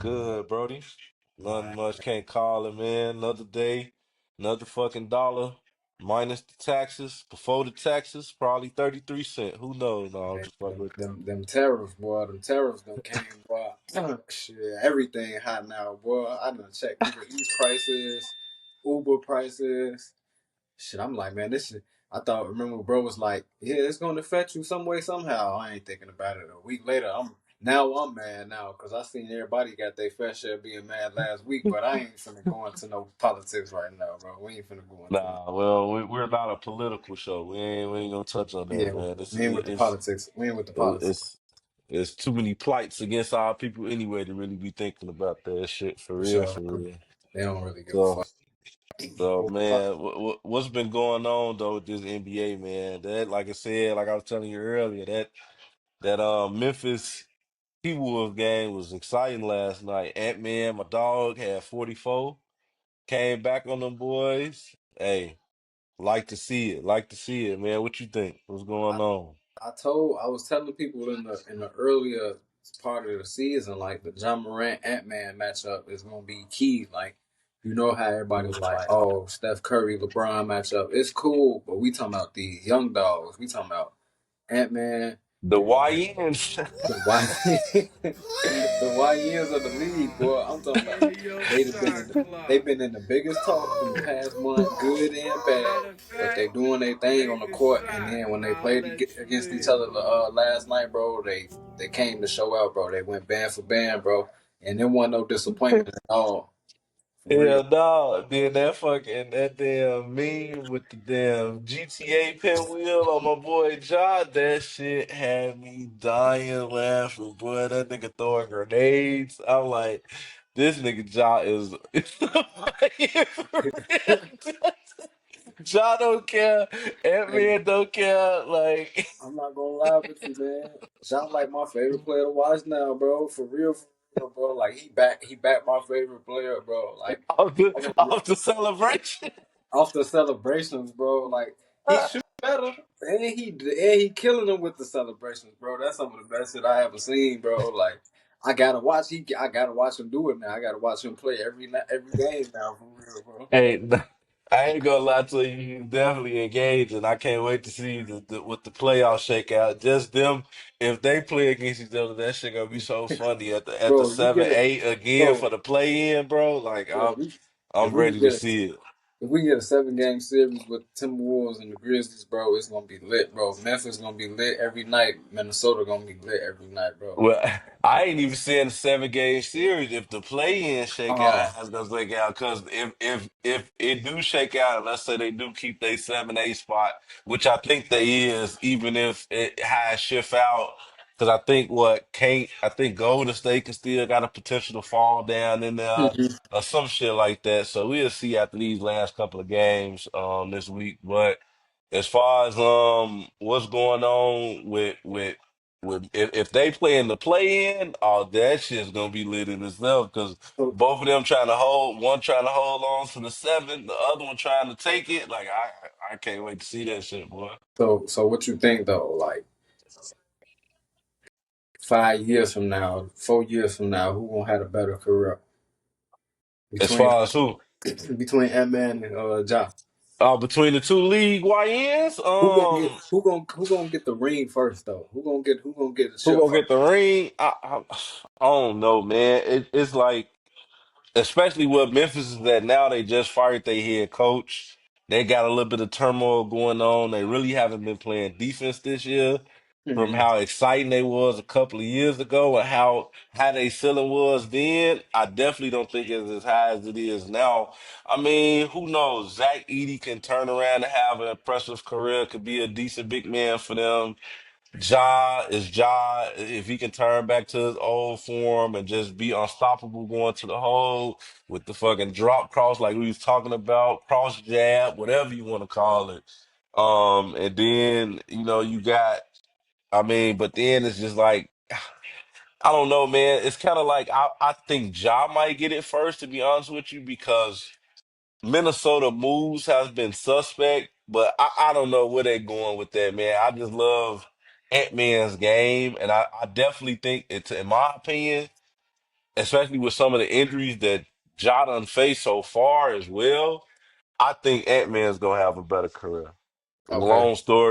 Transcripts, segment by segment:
good, Brody? Man, Nothing much. Can't call it, man. Another day, another fucking dollar, minus the taxes. Before the taxes, probably 33 cents. Who knows? No, I'm man, just fucking with them tariffs, boy. Them tariffs done came, boy. Shit, everything hot now, boy. I done checked Uber Eats prices, Uber prices. Shit, I'm like, man, this shit. I thought, remember, bro was like, yeah, it's gonna affect you some way, somehow. I ain't thinking about it. A week later, I'm mad now because I seen everybody got their fair share being mad last week, but I ain't finna go into no politics right now, bro. We ain't finna go into no. Nah, well, we're not a political show. We ain't gonna touch on that, Yeah, man. It's we ain't with the it's politics. We ain't with the politics. it's it's too many plights against our people anyway to really be thinking about that shit for For real, sure. for real. They don't really give a So, fuck. so But man, what's been going on though with this NBA, man? That, like I said, like I was telling you earlier, that Memphis T-Wolves game was exciting last night. Ant-Man, my dog, had 44. Came back on them boys. Hey, like to see it. Like to see it, man. What you think? What's going on? I was telling people in the earlier part of the season, like the John Morant Ant Man matchup is gonna be key. Like, you know how everybody was like, oh, Steph Curry LeBron matchup, it's cool, but we talking about these young dogs. We talking about Ant Man. The YNs. The Y the YNs of the league, boy. I'm talking about they've been in they've been in the biggest talks in the past month, good and bad. But they doing their thing on the court, and then when they played against each other last night, bro, they came to show out, bro. They went band for band, bro, and there wasn't no disappointment at all, for real. Yeah, dog. Then that damn meme with the damn GTA pinwheel on my boy John, that shit had me dying laughing, boy. That nigga throwing grenades. I'm like, this nigga John is for real. John don't care. Hey, Ant-Man don't care. Like I'm not gonna lie with you, man. Sound like my favorite player to watch now, bro. For real, bro. Like he back my favorite player, bro. Like I was off the celebration. off the celebrations, bro. Like he shoot better, and he killing them with the celebrations, bro. That's some of the best shit I ever seen, bro. Like I gotta watch him do it now. I gotta watch him play every game now, for real, bro. Hey, I ain't gonna lie to you. He's definitely engaged, and I can't wait to see what the playoffs shake out. Just them, if they play against each other, that shit gonna be so funny at the Bro, if we get seven it, eight again bro, for the play in, bro. Like bro. I'm If we ready could to get a see it. if we get a 7 game series with the Timberwolves and the Grizzlies, bro, it's gonna be lit, bro. Memphis gonna be lit every night. Minnesota gonna be lit every night, bro. Well, I ain't even seeing the 7 game series. If the play-in shake out, Uh, how's gonna shake out? Because if it do shake out, and let's say they do keep their 7-8 spot, which I think they is, even if it has shift out. Because I think Golden State can still got a potential to fall down in there mhm. or some shit like that. So we'll see after these last couple of games this week. But as far as what's going on with if they play in the play in, oh that shit's gonna be lit in itself because so, both of them trying to hold one trying to hold on to the seven, the other one trying to take it. Like I can't wait to see that shit, boy. so what you think though? Like 5 years from now, 4 years from now, who gonna have a better career As between far as who? between Ant Man and Ja? Between the two league YNs, Who gonna get the ring first though? Who gonna get the who chip gonna first? get the ring? I don't know, man. It's like especially with Memphis is that now they just fired their head coach. They got a little bit of turmoil going on. They really haven't been playing defense this year from Hmm. how exciting they was a couple of years ago and how they ceiling was then. I definitely don't think it's as high as it is now. I mean, who knows? Zach Edey can turn around and have an impressive career, could be a decent big man for them. Ja, if he can turn back to his old form and just be unstoppable going to the hole with the fucking drop cross like we was talking about, cross jab, whatever you want to call it. And then, you got, I mean, but then it's just like, I don't know, man. It's kind of like I think Ja might get it first, to be honest with you, because Minnesota moves has been suspect, but I don't know where they're going with that, man. I just love Ant-Man's game, and I definitely think it's, in my opinion, especially with some of the injuries that Ja done faced so far as well, I think Ant-Man's gonna have a better career. Okay.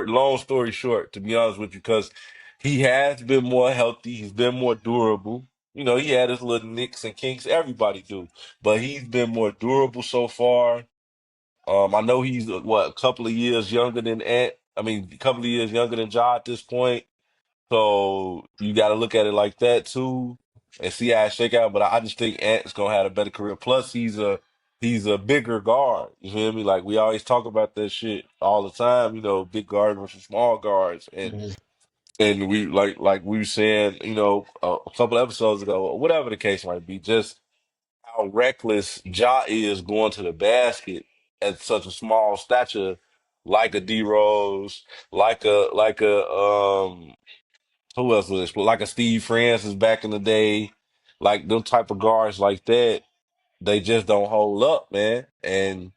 Long story short, to be honest with you, because he has been more healthy, he's been more durable. You know, he had his little nicks and kinks, everybody do, but he's been more durable so far. I know he's what, a couple of years younger than Ant. I mean, a couple of years younger than Ja at this point. So you got to look at it like that too, and see how it shake out. But I just think Ant's gonna have a better career. Plus, he's a bigger guard. You feel me? Like we always talk about that shit all the time. You know, big guard versus small guards, Mhm. and we like we were saying, you know, a couple episodes ago, or whatever the case might be, just how reckless Ja is going to the basket at such a small stature, like a D Rose, like a who else was it? Like a Steve Francis back in the day, like them type of guards like that. They just don't hold up, man. And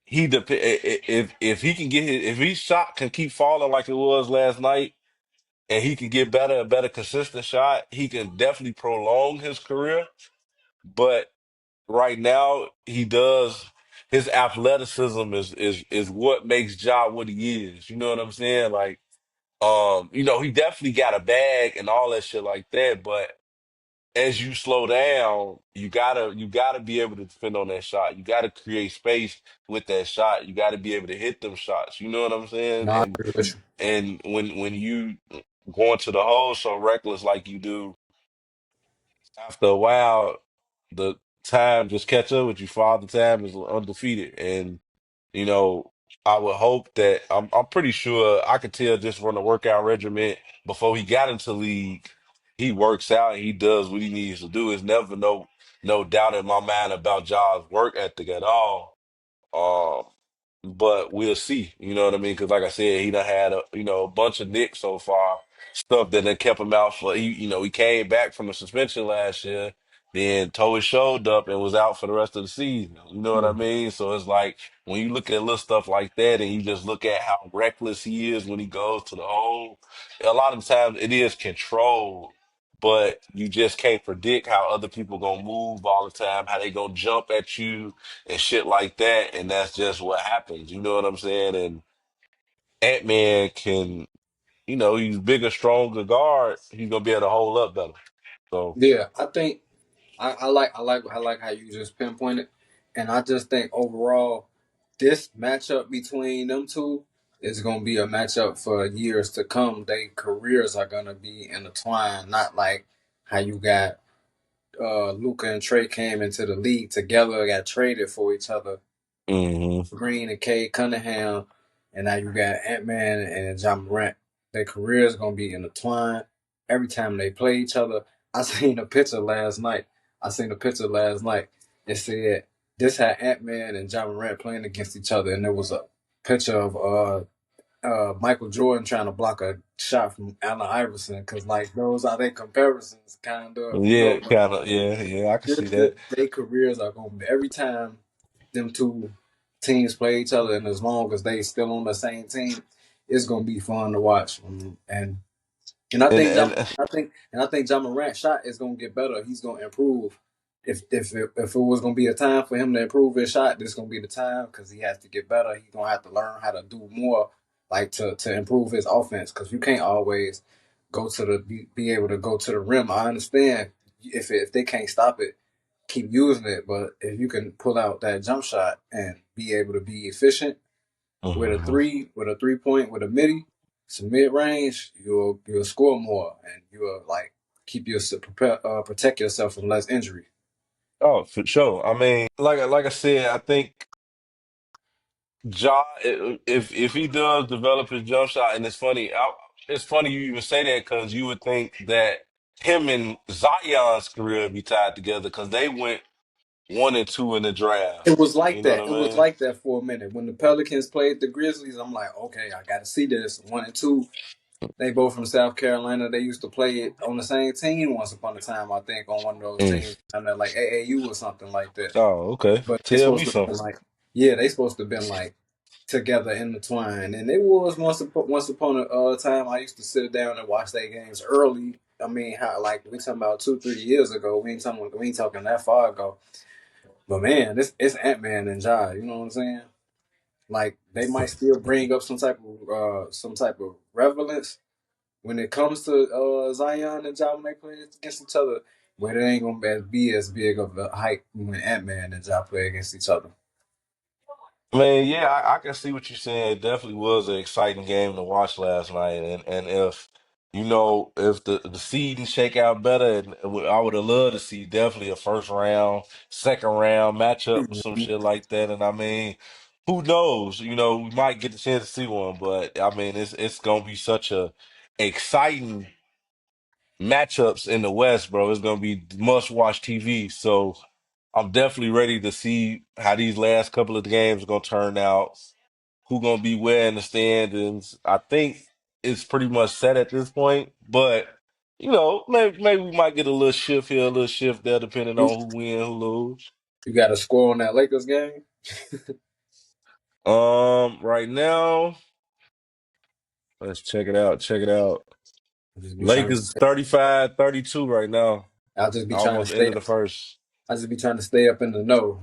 if he can get his, if his shot can keep falling like it was last night, and he can get better and better consistent shot, he can definitely prolong his career. But right now, he does. His athleticism is what makes Ja what he is. You know what I'm saying? Like, you know, he definitely got a bag and all that shit like that. But as you slow down, you gotta be able to defend on that shot. You gotta create space with that shot. You gotta be able to hit them shots. You know what I'm saying? No, I agree with you. And when you going to the hole so reckless like you do, after a while, the time just catch up with you. Father Time is undefeated, and you know, I would hope that I'm pretty sure I could tell just from the workout regimen before he got into league, he works out and he does what he needs to do. There's never no doubt in my mind about Ja's work ethic at all. Um, but we'll see. You know what I mean? Because like I said, he done had a bunch of nicks so far, stuff that done kept him out for. He came back from the suspension last year, then tore his shoulder up and was out for the rest of the season. You know what I Mhm. mean? So it's like when you look at little stuff like that, and you just look at how reckless he is when he goes to the hole. A lot of times it is controlled. But you just can't predict how other people gonna move all the time, how they gonna jump at you, and shit like that. And that's just what happens. You know what I'm saying? And Ant-Man can, he's bigger, stronger guard. He's gonna be able to hold up better. So, Yeah, I think I like how you just pinpointed, and I just think overall, this matchup between them two is gonna be a matchup for years to come. Their careers are gonna be intertwined, not like how you got Luca and Trey came into the league together, got traded for each other. hmm Green and Cade Cunningham, and now you got Ant Man and John Morant. Their careers gonna be intertwined every time they play each other. I seen a picture last night. It said this had Ant Man and John Morant playing against each other, and there was a picture of Michael Jordan trying to block a shot from Allen Iverson because like those are their comparisons, kind of, yeah, But kind of, yeah, I can see that. their careers are gonna be every time them two teams play each other, and as long as they still on the same team, it's gonna be fun to watch. And I think John Morant's shot is gonna get better. He's gonna improve. If it was gonna be a time for him to improve his shot, this gonna be the time because he has to get better. He's gonna have to learn how to do more, like to improve his offense. Because you can't always be able to go to the rim. I understand if they can't stop it, keep using it. But if you can pull out that jump shot and be able to be efficient hmm with a 3 point, with a midi, some mid range, you'll score more and you'll like protect yourself from less injury. Oh, for sure. I mean, like I said, I think Ja, if he does develop his jump shot, and it's funny you even say that because you would think that him and Zion's career would be tied together because they went 1 and 2 in the draft. It was like You know what that. I It was mean? like that for a minute when the Pelicans played the Grizzlies. I'm like, okay, I got to see this 1 and 2. They both from South Carolina. They used to play it on the same team once upon a time. I think on one of those Mm. teams, kind of like AAU or something like that. Oh, okay. But they Tell me supposed to have something. been like, yeah, they supposed to have been like together intertwined. And it was once upon a time I used to sit down and watch their games early I mean, how like we talking about 2 3 years ago. We ain't talking that far ago. But man, this it's Ant Man and Ja. You know what I'm saying? Like they might still bring up some type of relevance when it comes to Zion and Ja when they play against each other. But it ain't gonna be as big of a hype when Ant Man and Ja play against each other. I mean, yeah, I can see what you're saying. It definitely was an exciting game to watch last night, and if if the seeding shake out better, and I would have loved to see definitely a first round, second round matchup or some Mhm. shit like that. And I mean, who knows? We might get the chance to see one, but I mean, it's gonna be such a exciting matchups in the West, bro. It's gonna be must watch TV. So I'm definitely ready to see how these last couple of games are gonna turn out. Who gonna be where in the standings? I think it's pretty much set at this point, but maybe we might get a little shift here, a little shift there, depending You, on who win, who lose. you got a score on that Lakers game? Right now, let's check it out. Check it out. I just be trying to. Lakers 35-32 right now. I'll just be trying to Almost end stay. of the first. I just be trying to stay up in the know.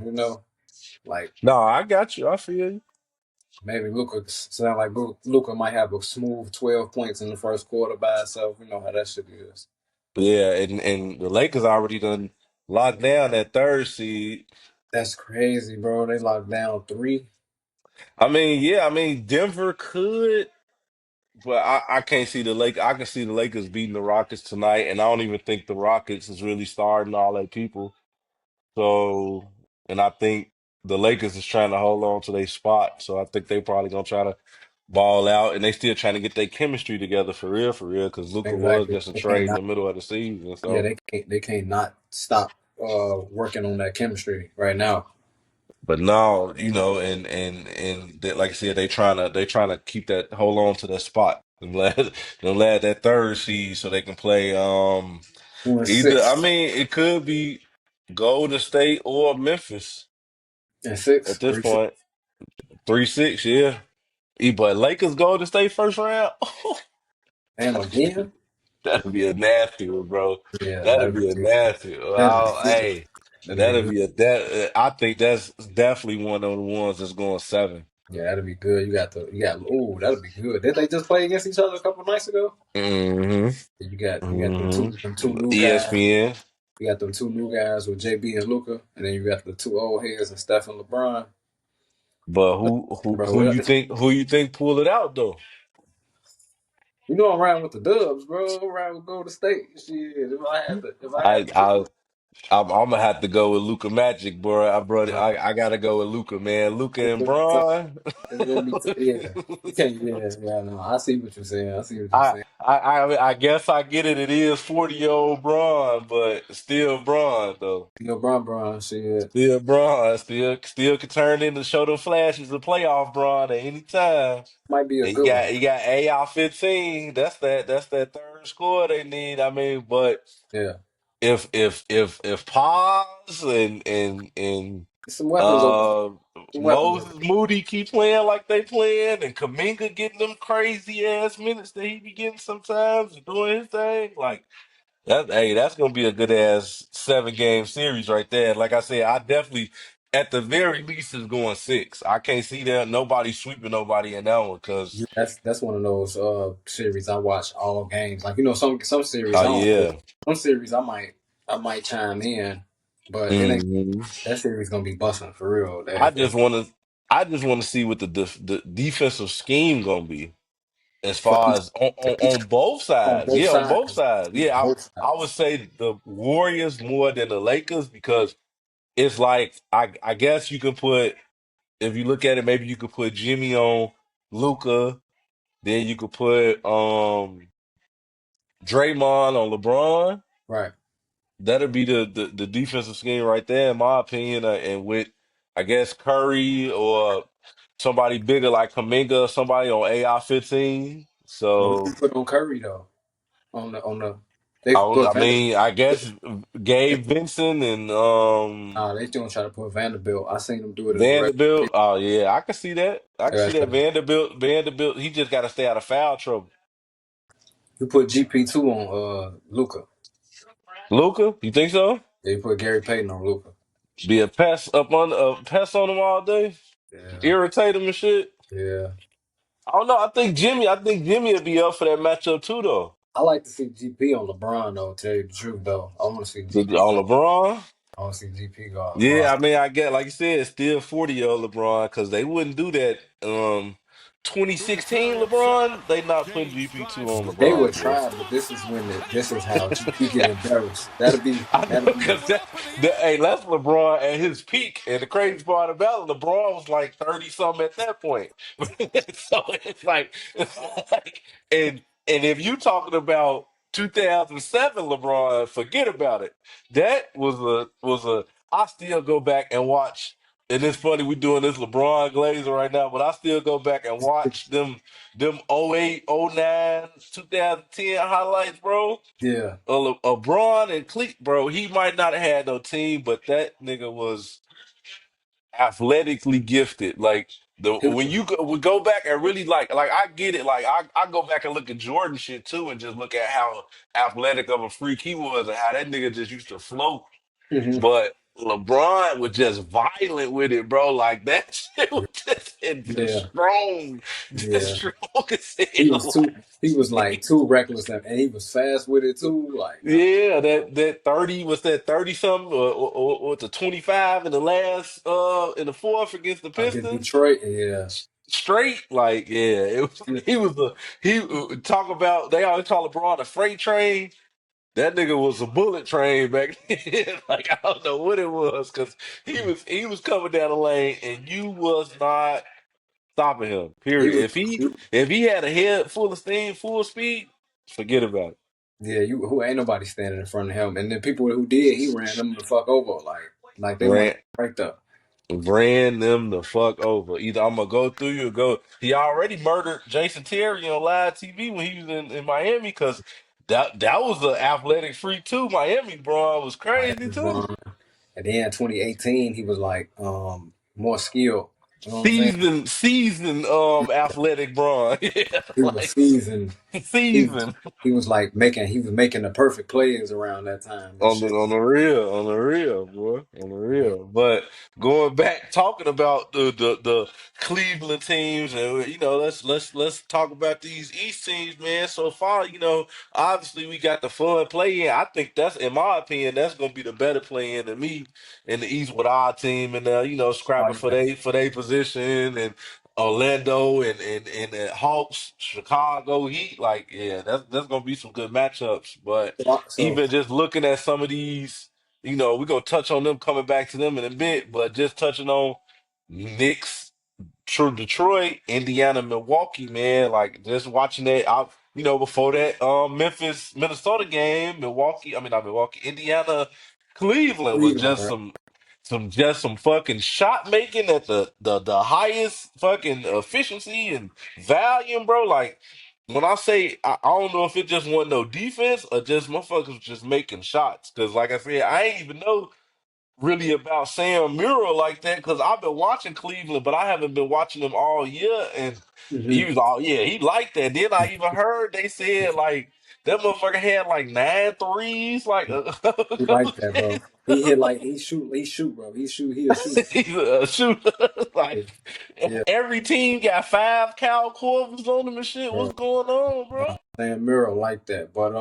Like No, I got you. I feel you. maybe Luca sound like Luca might have a smooth 12 points in the first quarter by himself. You know how that shit is. Yeah, and the Lakers already done locked down that third seed. That's crazy, bro. They locked down three. I mean, yeah, I mean Denver could, but I can't see the Lake. I can see the Lakers beating the Rockets tonight, and I don't even think the Rockets is really starting all that people. So, and I think the Lakers is trying to hold on to their spot. So I think they probably gonna try to ball out, and they still trying to get their chemistry together for real, because Luca was Exactly. just a They can't trade in not. the middle of the season. Yeah, So. they can't not stop working on that chemistry right now. But no, like I said, they trying to keep that hold on to that spot. And let them lad that third seed so they can play Who in either I six mean it could be Golden State or Memphis and at six this three six. point. 3-6, yeah. But Lakers Golden State first round. Damn again. That'd be a nasty one, bro. Yeah, That'd be a nasty one. that'd be good. Hey, That'd be that'd good. be a that I think that's definitely one of the ones that's going seven. Yeah, that'd be good. Oh, that'd be good. Did they just play against each other a couple nights ago? Hmm. You got Hmm. them two new guys. ESPN. You got them two new guys with JB and Luca, and then you got the two old heads and Steph and LeBron. But who Bro, you think pulled it out though? you know I'm riding with the Dubs, bro. I'm riding with Golden State. Shit, if I had I to pick, I I'm gonna have to go with Luca Magic, bro. uh, I gotta go with Luca, man. Luca it's and gonna be tough. Braun. It's gonna be yeah. You can't. Yeah, yeah. No, I see what you're saying. I see what you're I, saying. I guess I get it. It is 40-year-old Braun, but still Braun though. You know, Bron, shit. Still Braun. Still could turn into show them flashes of playoff Braun at any time. Might be a And you good one. got you got AR-15. That's that third score they need. I mean, but Yeah, if Paz and some weapons over. uh Some weapons over. Moses Moody keep playing like they playing, and Kaminga getting them crazy ass minutes that he be getting sometimes and doing his thing, like that's gonna be a good ass 7 game series right there. Like I said, I definitely at the very least is going six. I can't see that nobody sweeping nobody in that one because Yeah, that's one of those series I watch all games. Like some series oh I don't know. yeah. Some series I might chime in, but it ain't Mhm. that series gonna be busting for real. I That just want to, I just want to see what the defensive scheme gonna be as for far each, as on both on sides. both Yeah, on both sides. sides. Yeah, Both I would sides. say the Warriors more than the Lakers because it's like I guess you can put if you look at it, maybe you could put Jimmy on Luca, then you could put Draymond on LeBron. Right. That'd be the defensive scheme right there, in my opinion. And with, I guess, Curry or somebody bigger like Kaminga, somebody on AR-15. But what you So, put on Curry though? On the they put I Vanderbilt. mean, I guess Gabe Vincent and They don't try to put Vanderbilt. I seen them do it in the regular Vanderbilt. season. Oh yeah, I can see that. I can see that Yeah, Vanderbilt. He just got to stay out of foul trouble. He put GP2 on Luca. Luca, you think so? Yeah, he put Gary Payton on Luca. Be a pest up on a pest on him all day, Yeah, irritate him and shit. yeah. I don't know. I think Jimmy would be up for that matchup too, though. I like to see GP on LeBron though. Tell you the truth though, I want to see GP On guard. LeBron. I want to see GP guard LeBron. Yeah, I mean, I get like you said, it's still 40-year-old LeBron because they wouldn't do that. 2016 LeBron, they not putting GP2 on They would LeBron, bro. try, but this is when this is how GP get embarrassed. That'll be I know that'll be the because hey, that's LeBron at his peak, and the crazy part about it, LeBron was like 30 something at that point. So it's like, and if you talking about 2007 LeBron, forget about it. That was a. I still go back and watch. And it's funny we doing this LeBron Glazer right now, but I still go back and watch them 08, 09, 2010 highlights, bro. yeah. LeBron and Cleek, bro, he might not have had no team, but that nigga was athletically gifted. Like He when was, you would go back and really like I get it. Like I go back and look at Jordan shit too, and just look at how athletic of a freak he was, and how that nigga just used to float. mhm. But LeBron was just violent with it, bro. Like that shit was just Yeah, strong, just yeah. strong as He was hell. too. He was like too reckless, and he was fast with it too. Like nah, Yeah, that 30 was that 30 something or the 25 in the last in the fourth against the against Pistons Detroit, yeah. straight like yeah it was And he was a he talk about they always call LeBron a freight train. That nigga was a bullet train back then. Like I don't know what it was because he was coming down the lane and you was not stopping him. he Period. was, If he, if he had a head full of steam, full speed, forget about yeah. You who ain't nobody standing in front of him, and then people who did, he ran them the fuck over, like they weren't it. right there. Ran them the fuck over. Either I'm gonna go through you or go. He already murdered Jason Terry on live TV when he was in Miami because that was an athletic freak too. Miami bro was crazy Miami too. Bron. And then 2018, he was like more skilled. You know what I'm saying? Seasoned athletic Braun. Yeah, He was like seasoned. He was seasoned. he was making the perfect plays around that time and shit. On the real, boy, on the real. But going back, talking about the Cleveland teams, and let's talk about these East teams, man. So far, obviously we got the fun play in. I think that's, in my opinion, that's gonna be the better play in than me in the East with our team and Oh scrapping yeah. for their position and Orlando and the Hawks, Chicago Heat. Like, yeah, that's gonna be some good matchups, but. So Even just looking at some of these, we're gonna touch on them coming back to them in a bit, but just touching on Knicks, True Detroit, Indiana, Milwaukee, man, like just watching that out, before that Memphis, Minnesota game, Milwaukee, I mean not Milwaukee, Indiana, Cleveland was Cleveland, just right? some fucking shot making at the highest fucking efficiency and volume, bro. Like when I say I don't know if it just wasn't no defense or just motherfuckers was just making shots. Cause like I said, I ain't even know really about Sam Murrell like that because I've been watching Cleveland, but I haven't been watching them all year. And he hmm was all, yeah, he liked that. Then I even heard they said like that motherfucker had like 9 threes, like He like that, bro. He hit like he shoot, bro. He'll shoot. he's a shooter. Yeah, Like yeah, every team got 5 Cal Corvers on them and shit. bro. What's going on, bro? Sam Murrell like that. But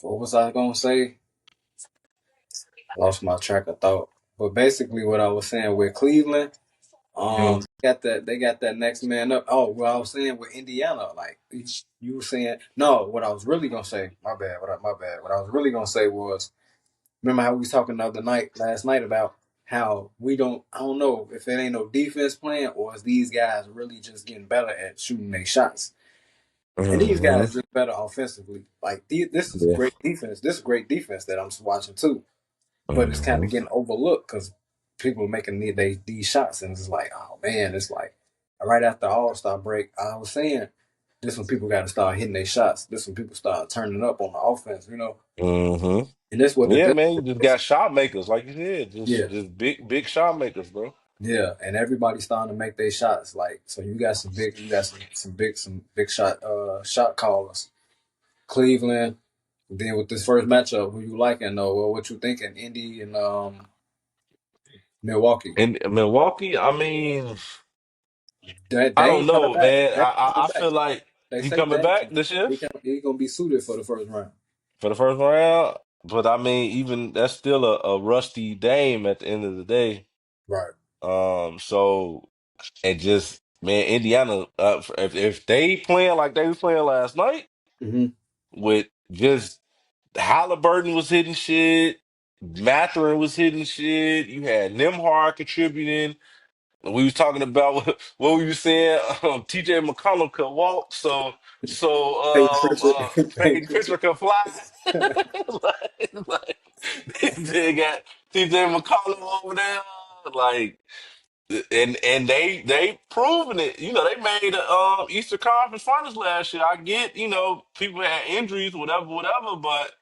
what was I gonna say? Lost my track of thought. But basically, what I was saying with Cleveland, Mhm. they got that next man up. Oh, what I was saying with Indiana, like you were saying. No, what I was really gonna say. My bad. My bad. What I was really gonna say was, remember how we was talking the other night, last night, about how we don't. I don't know if it ain't no defense plan or is these guys really just getting better at shooting their shots. And these Mhm. guys just better offensively. Like this is Yeah. great defense. This is great defense that I'm watching too. But it's kind Mhm. of getting overlooked because people are making these shots, and it's like, oh man, it's like right after All Star break, I was saying this when people got to start hitting their shots. This when people start turning up on the offense. Mhm. And that's what the Yeah, difference man, you just is. got shot makers, like you said, just Yeah, just big shot makers, bro. Yeah, and everybody's starting to make their shots. Like, so you got some big shot callers. Cleveland. Then with this first matchup, who you liking though? Well, what you thinking? Indy and Milwaukee. In Milwaukee, I mean, That I don't Dame coming know, back. man. Dame coming I back. feel like They he say coming Dame back this year he gonna be suited for the first round. for the first round. But I mean, even that's still a rusty Dame at the end of the day. Right. So and just man, Indiana, if they playing like they was playing last night Mm-hmm. with just Halliburton was hitting shit, Mathurin was hitting shit. You had Nimhard contributing. We was talking about what we were saying. T.J. McConnell could walk, Peyton Pritchard. Peyton Peyton Pritchard. Pritchard could fly. like, they got T.J. McConnell over there, like, and they proven it. You know, they made the Eastern Conference Finals last year. I get, you know, people had injuries, whatever, but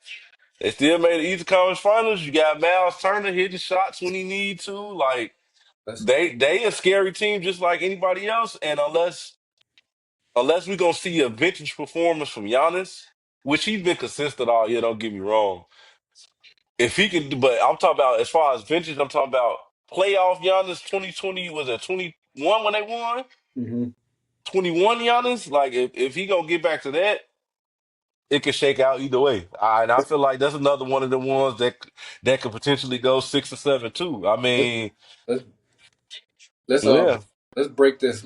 they still made the Eastern Conference Finals. You got Miles Turner hitting shots when he need to, like. Let's They a scary team just like anybody else, and unless we gonna see a vintage performance from Giannis, which he's been consistent all year. Don't get me wrong. If he can, but I'm talking about as far as vintage. I'm talking about playoff Giannis. 2020 was it 21 when they won? mm-hmm. 21 Giannis. Like if he gonna get back to that, it could shake out either way. And I feel like that's another one of the ones that could potentially go 6 or 7 too. I let's mean, let's let's yeah. let's break this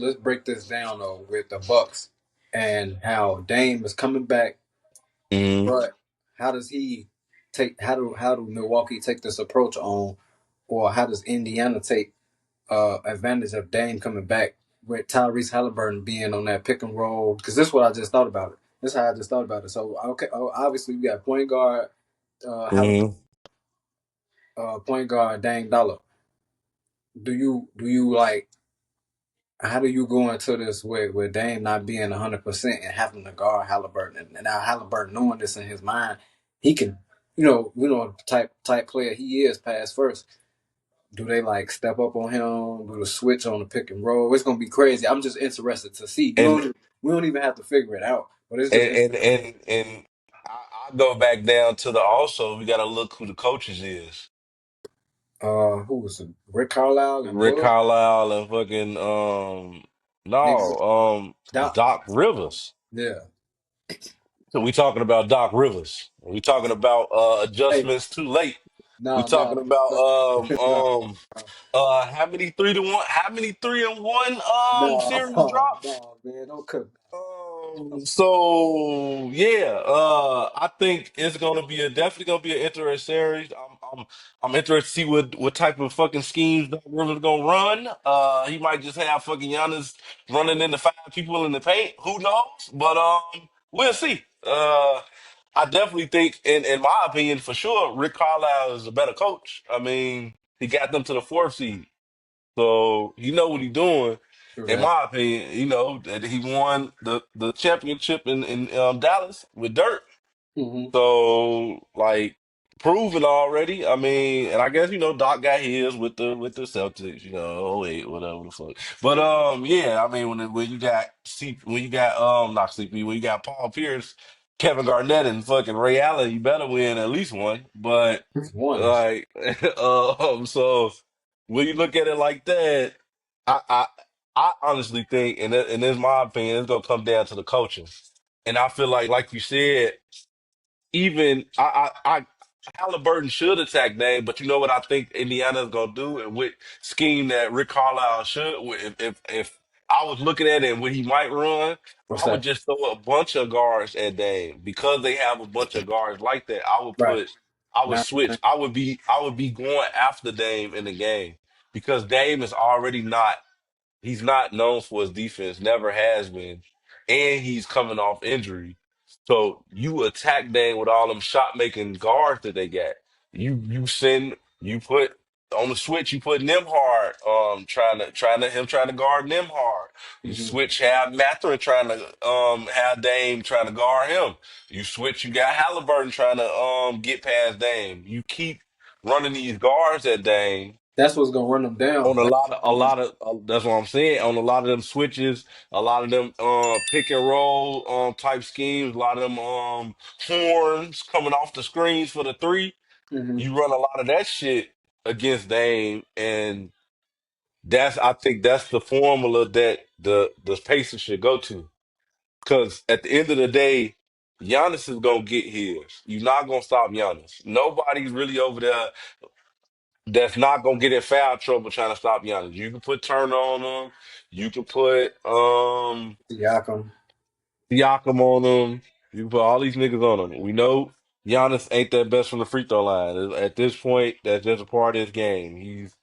down though with the Bucks and how Dame is coming back. Mhm. But how does he take? How do Milwaukee take this approach on, or how does Indiana take advantage of Dame coming back with Tyrese Halliburton being on that pick and roll? Because this is what I just thought about it. This is how I just thought about it. So okay, obviously we got Halliburton, Mhm. point guard Dame Dollar. Do you like? How do you go into this with Dame not being 100% and having to guard Halliburton, and now Halliburton knowing this in his mind, he can, the type player he is pass first. Do they like step up on him? Do the switch on the pick and roll? It's gonna be crazy. I'm just interested to see. And We don't even have to figure it out, but it's just and I go back down to the also we got to look who the coaches is. who was it? Rick Carlisle and Rick Bud Carlisle and fucking niggas. no Doc, Doc Rivers. yeah. So we talking about Doc Rivers. We talking about Hey, adjustments too late. We no, talking no, about no, no, how many 3-1 how many 3-1 no, series no, drops? no, man, don't cook. So yeah, I think it's gonna be definitely gonna be an interesting series. I'm interested to see what type of fucking schemes Doc Rivers gonna run. He might just have fucking Giannis running into 5 people in the paint. Who knows? But we'll see. I definitely think, in my opinion, for sure, Rick Carlisle is a better coach. I mean, he got them to the 4th seed. So you know what he's doing. True In that. my opinion, you know that he won the championship in Dallas with Dirk. Mm-hmm. So like proven already. I mean, and I guess you know Doc got his with the Celtics. You know, oh wait, whatever the fuck. But yeah. I mean, when you got when you got not CP, when you got Paul Pierce, Kevin Garnett, and fucking Ray Allen, you better win at least one. But One. like, so when you look at it like that, I I, I honestly think, and in my opinion, it's gonna come down to the coaching. And I feel like you said even I Halliburton should attack Dame, but you know what I think Indiana's gonna do, and what scheme that Rick Carlisle should. If I was looking at it and what he might run, What's I would that? just throw a bunch of guards at Dame because they have a bunch of guards like that. Right. I would Now, switch. I would be going after Dame in the game because Dame is already not. He's not known for his defense, never has been, and he's coming off injury. So you attack Dame with all them shot making guards that they got. You put on the switch. You put Nimhard trying to guard Nimhard. You hmm switch have Mathurin trying to have Dame trying to guard him. You switch. You got Halliburton trying to get past Dame. You keep running these guards at Dame That's what's gonna run them down. On that's what I'm saying. On a lot of them switches, a lot of them pick and roll type schemes, a lot of them horns coming off the screens for the three. Hmm. You run a lot of that shit against Dame, and I think that's the formula that the Pacers should go to. Because at the end of the day, Giannis is gonna get his. You're not gonna stop Giannis. Nobody's really over there that's not gonna get in foul trouble trying to stop Giannis. You can put Turner on him. You can put Siakam. Siakam on him. You can put all these niggas on him. We know Giannis ain't that best from the free throw line. At this point, that's just a part of his game. He's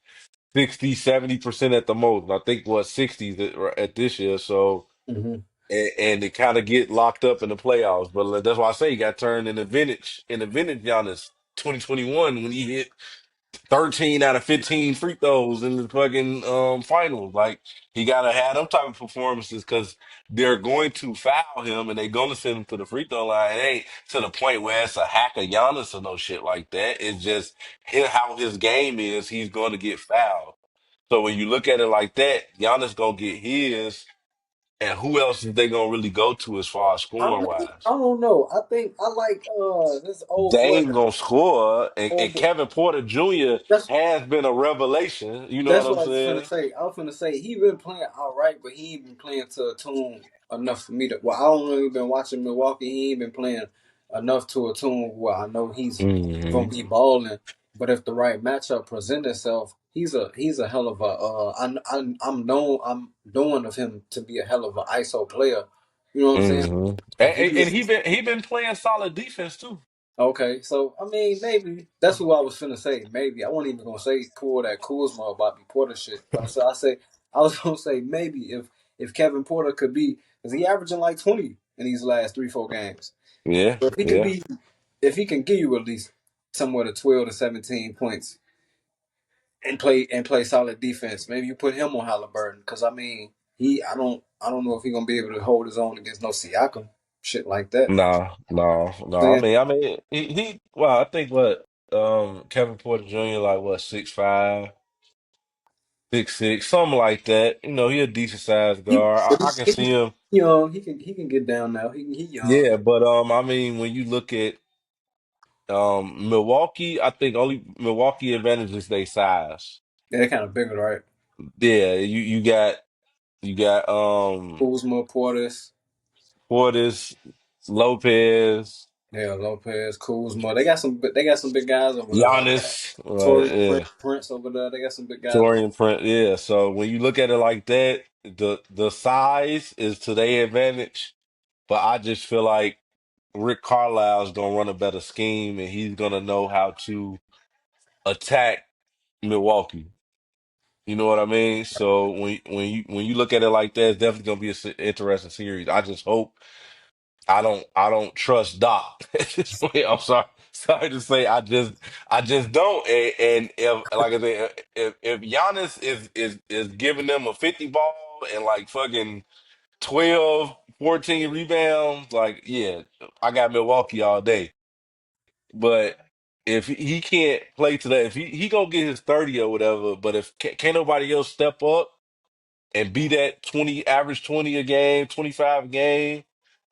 60, 70% at the most. I think what 60s at this year. So Hmm. and it kind of get locked up in the playoffs. But that's why I say he got turned in the vintage Giannis 2021 when he hit 13 out of 15 free throws in the fucking finals. Like he gotta have them type of performances because they're going to foul him and they're gonna send him to the free throw line. It ain't to the point where it's a hack of Giannis or no shit like that. It's just how his game is. He's going to get fouled. So when you look at it like that, Giannis gonna get his, and who else is they gonna really go to as far as I scoring mean, I wise? don't know. I think I like this old boy. Dame gonna score, and Old boy. Kevin Porter Jr. That's has been a revelation. You know what That's I'm what I was finna saying? say. I was finna say he been playing all right, but he ain't been playing to a tune enough for me to. Well, I don't really been watching Milwaukee. He ain't been playing enough to a tune where I know he's gonna Hmm. be balling. But if the right matchup present itself, he's a hell of a. I'm knowing of him to be a hell of a ISO player. You know what I'm saying? Hmm. If he And gets he been playing solid defense too. Okay, so I mean, maybe that's what I was finna say. Maybe I wasn't even gonna say pull that Kuzma or Bobby Porter shit, but I was gonna say maybe if Kevin Porter could be because he averaging like 20 in these last 3-4 games. Yeah, So if he could yeah. be, if he can give you at least somewhere to 12 to 17 points and play solid defense, maybe you put him on Halliburton because I mean I don't know if he's gonna be able to hold his own against no Siakam shit like that. No, no, no. I Saying mean, he well, I think what Kevin Porter Jr. like what 6'5", 6'6", something like that. You know, he a decent sized he, guard. I can see him. young. He can get down now. He young. Yeah, but I mean, when you look at Milwaukee, I think only Milwaukee advantage is their size. Yeah, they're kind of bigger, right? Yeah, you got Kuzma, Portis, Portis, Lopez, yeah, Lopez, Kuzma. They got some big guys over there. Giannis, Tori yeah, Prince over there. They got some big guys. Torian Print. Yeah, so when you look at it like that, the size is to their advantage, but I just feel like Rick Carlisle's gonna run a better scheme and he's gonna know how to attack Milwaukee. You know what I mean? So when you look at it like that, it's definitely gonna be an interesting series. I just hope I don't trust Doc at this point. I'm sorry to say I just don't. And if like I said, if Giannis is giving them a 50 ball and like fucking 12, 14 rebounds, like yeah, I got Milwaukee all day. But if he can't play to that, if he gonna get his 30 or whatever, but if can't nobody else step up and be that 20 average 20 a game, 25 a game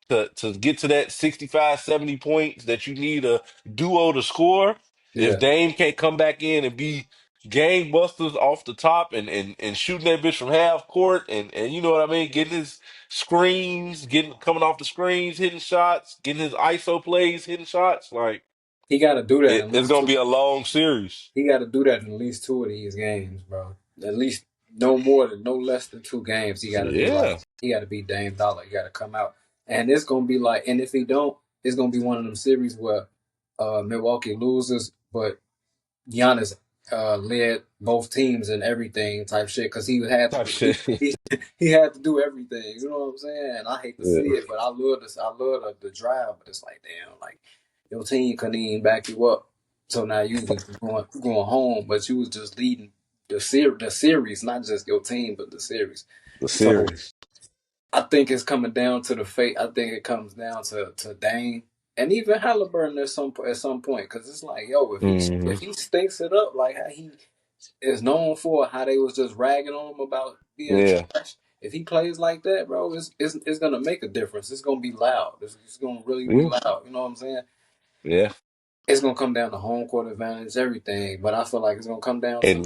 to get to that 65, 70 points that you need a duo to score. If Yeah, Dame can't come back in and be game busters off the top and shooting that bitch from half court and you know what I mean, getting his screens, getting coming off the screens, hitting shots, getting his ISO plays, hitting shots, like he got to do that in at it's least gonna two. be a long series. He got to do that in at least two of these games, bro. At least no less than 2 games. He got to be like Yeah. he got to be Dame Dollar. He got to come out, and it's gonna be like, and if he don't, it's gonna be one of them series where Milwaukee loses, but Giannis led both teams and everything type shit because he had to Type do shit. he had to do everything. You know what I'm saying? And I hate to see Yeah. it, but I love this. I love the drive, but it's like damn, like your team couldn't even back you up. So now you just going home, but you was just leading the series, not just your team, but the series. The So series. I think it's coming down to the fate. I think it comes down to Dane and even Halliburton at some point because it's like, yo, if he Hmm. if he stinks it up like how he is known for how they was just ragging on him about being Yeah, trash. If he plays like that, bro, it's gonna make a difference. It's gonna be loud. It's gonna really be yeah, loud. You know what I'm saying? yeah. It's gonna come down to home court advantage, everything. But I feel like it's gonna come down to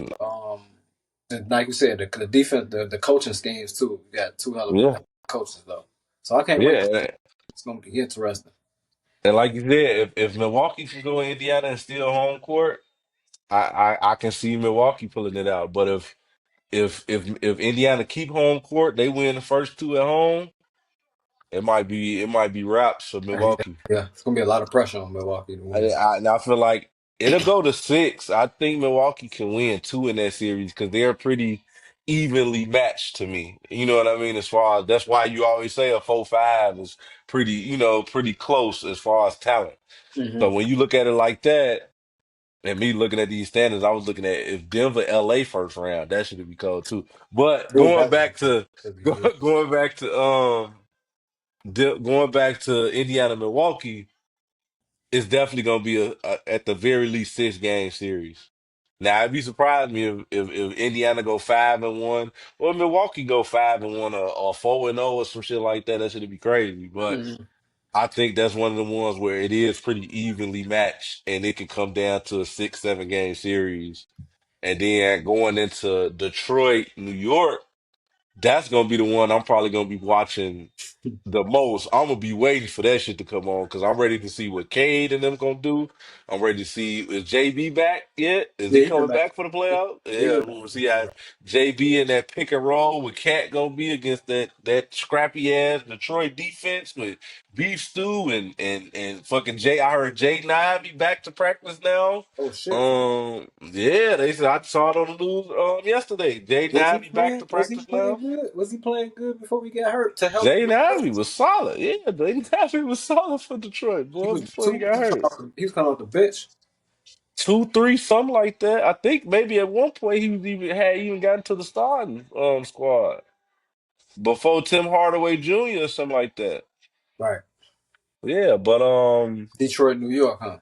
And like you said, the defense, the coaching schemes too. You got two hell of yeah, coaches though, so I can't wait. yeah. It's gonna be interesting. And like you said, if Milwaukee can go in Indiana and steal home court, I can see Milwaukee pulling it out. But if Indiana keep home court, they win the first two at home, it might be wraps for Yeah, Milwaukee. yeah, it's gonna be a lot of pressure on Milwaukee to win. And I feel like it'll go to six. I think Milwaukee can win two in that series because they're pretty evenly matched to me. You know what I mean? As far as that's why you always say a 4-5 is pretty, pretty close as far as talent. So Mm-hmm. when you look at it like that, and me looking at these standards, I was looking at if Denver, LA first round, that should be cold too. But Dude, going that back to would be good. going back to going back to Indiana, Milwaukee, it's definitely gonna be at the very least 6 game series. Now it'd be surprised me if Indiana go 5-1 or Milwaukee go 5-1 or 4-0 or some shit like that. That should be crazy. But Mm-hmm. I think that's one of the ones where it is pretty evenly matched and it can come down to a 6, 7 game series. And then going into Detroit, New York, that's gonna be the one I'm probably gonna be watching the most. I'm gonna be waiting for that shit to come on because I'm ready to see what Cade and them gonna do. I'm ready to see is JB back yet? Is Yeah, he he been coming back. back for the playoffs? He Yeah, been we'll see how JB and that pick and roll with Cat gonna be against that scrappy ass Detroit defense with Beef Stew and fucking Jay. I heard J9 be back to practice now. oh shit. For Yeah, they said I saw it on the news yesterday. Was he J9 be back playing? to Was he practice playing now. good? Was he playing good before we got hurt to help? Jaden Ivey was solid. Yeah, Jaden Ivey was solid for Detroit, He boy, was before he two. got hurt. He was coming off the bench. 2, 3, something like that. I think maybe at one point he was even gotten to the starting squad before Tim Hardaway Jr. or something like that. Right. Yeah, but Detroit, New York, huh?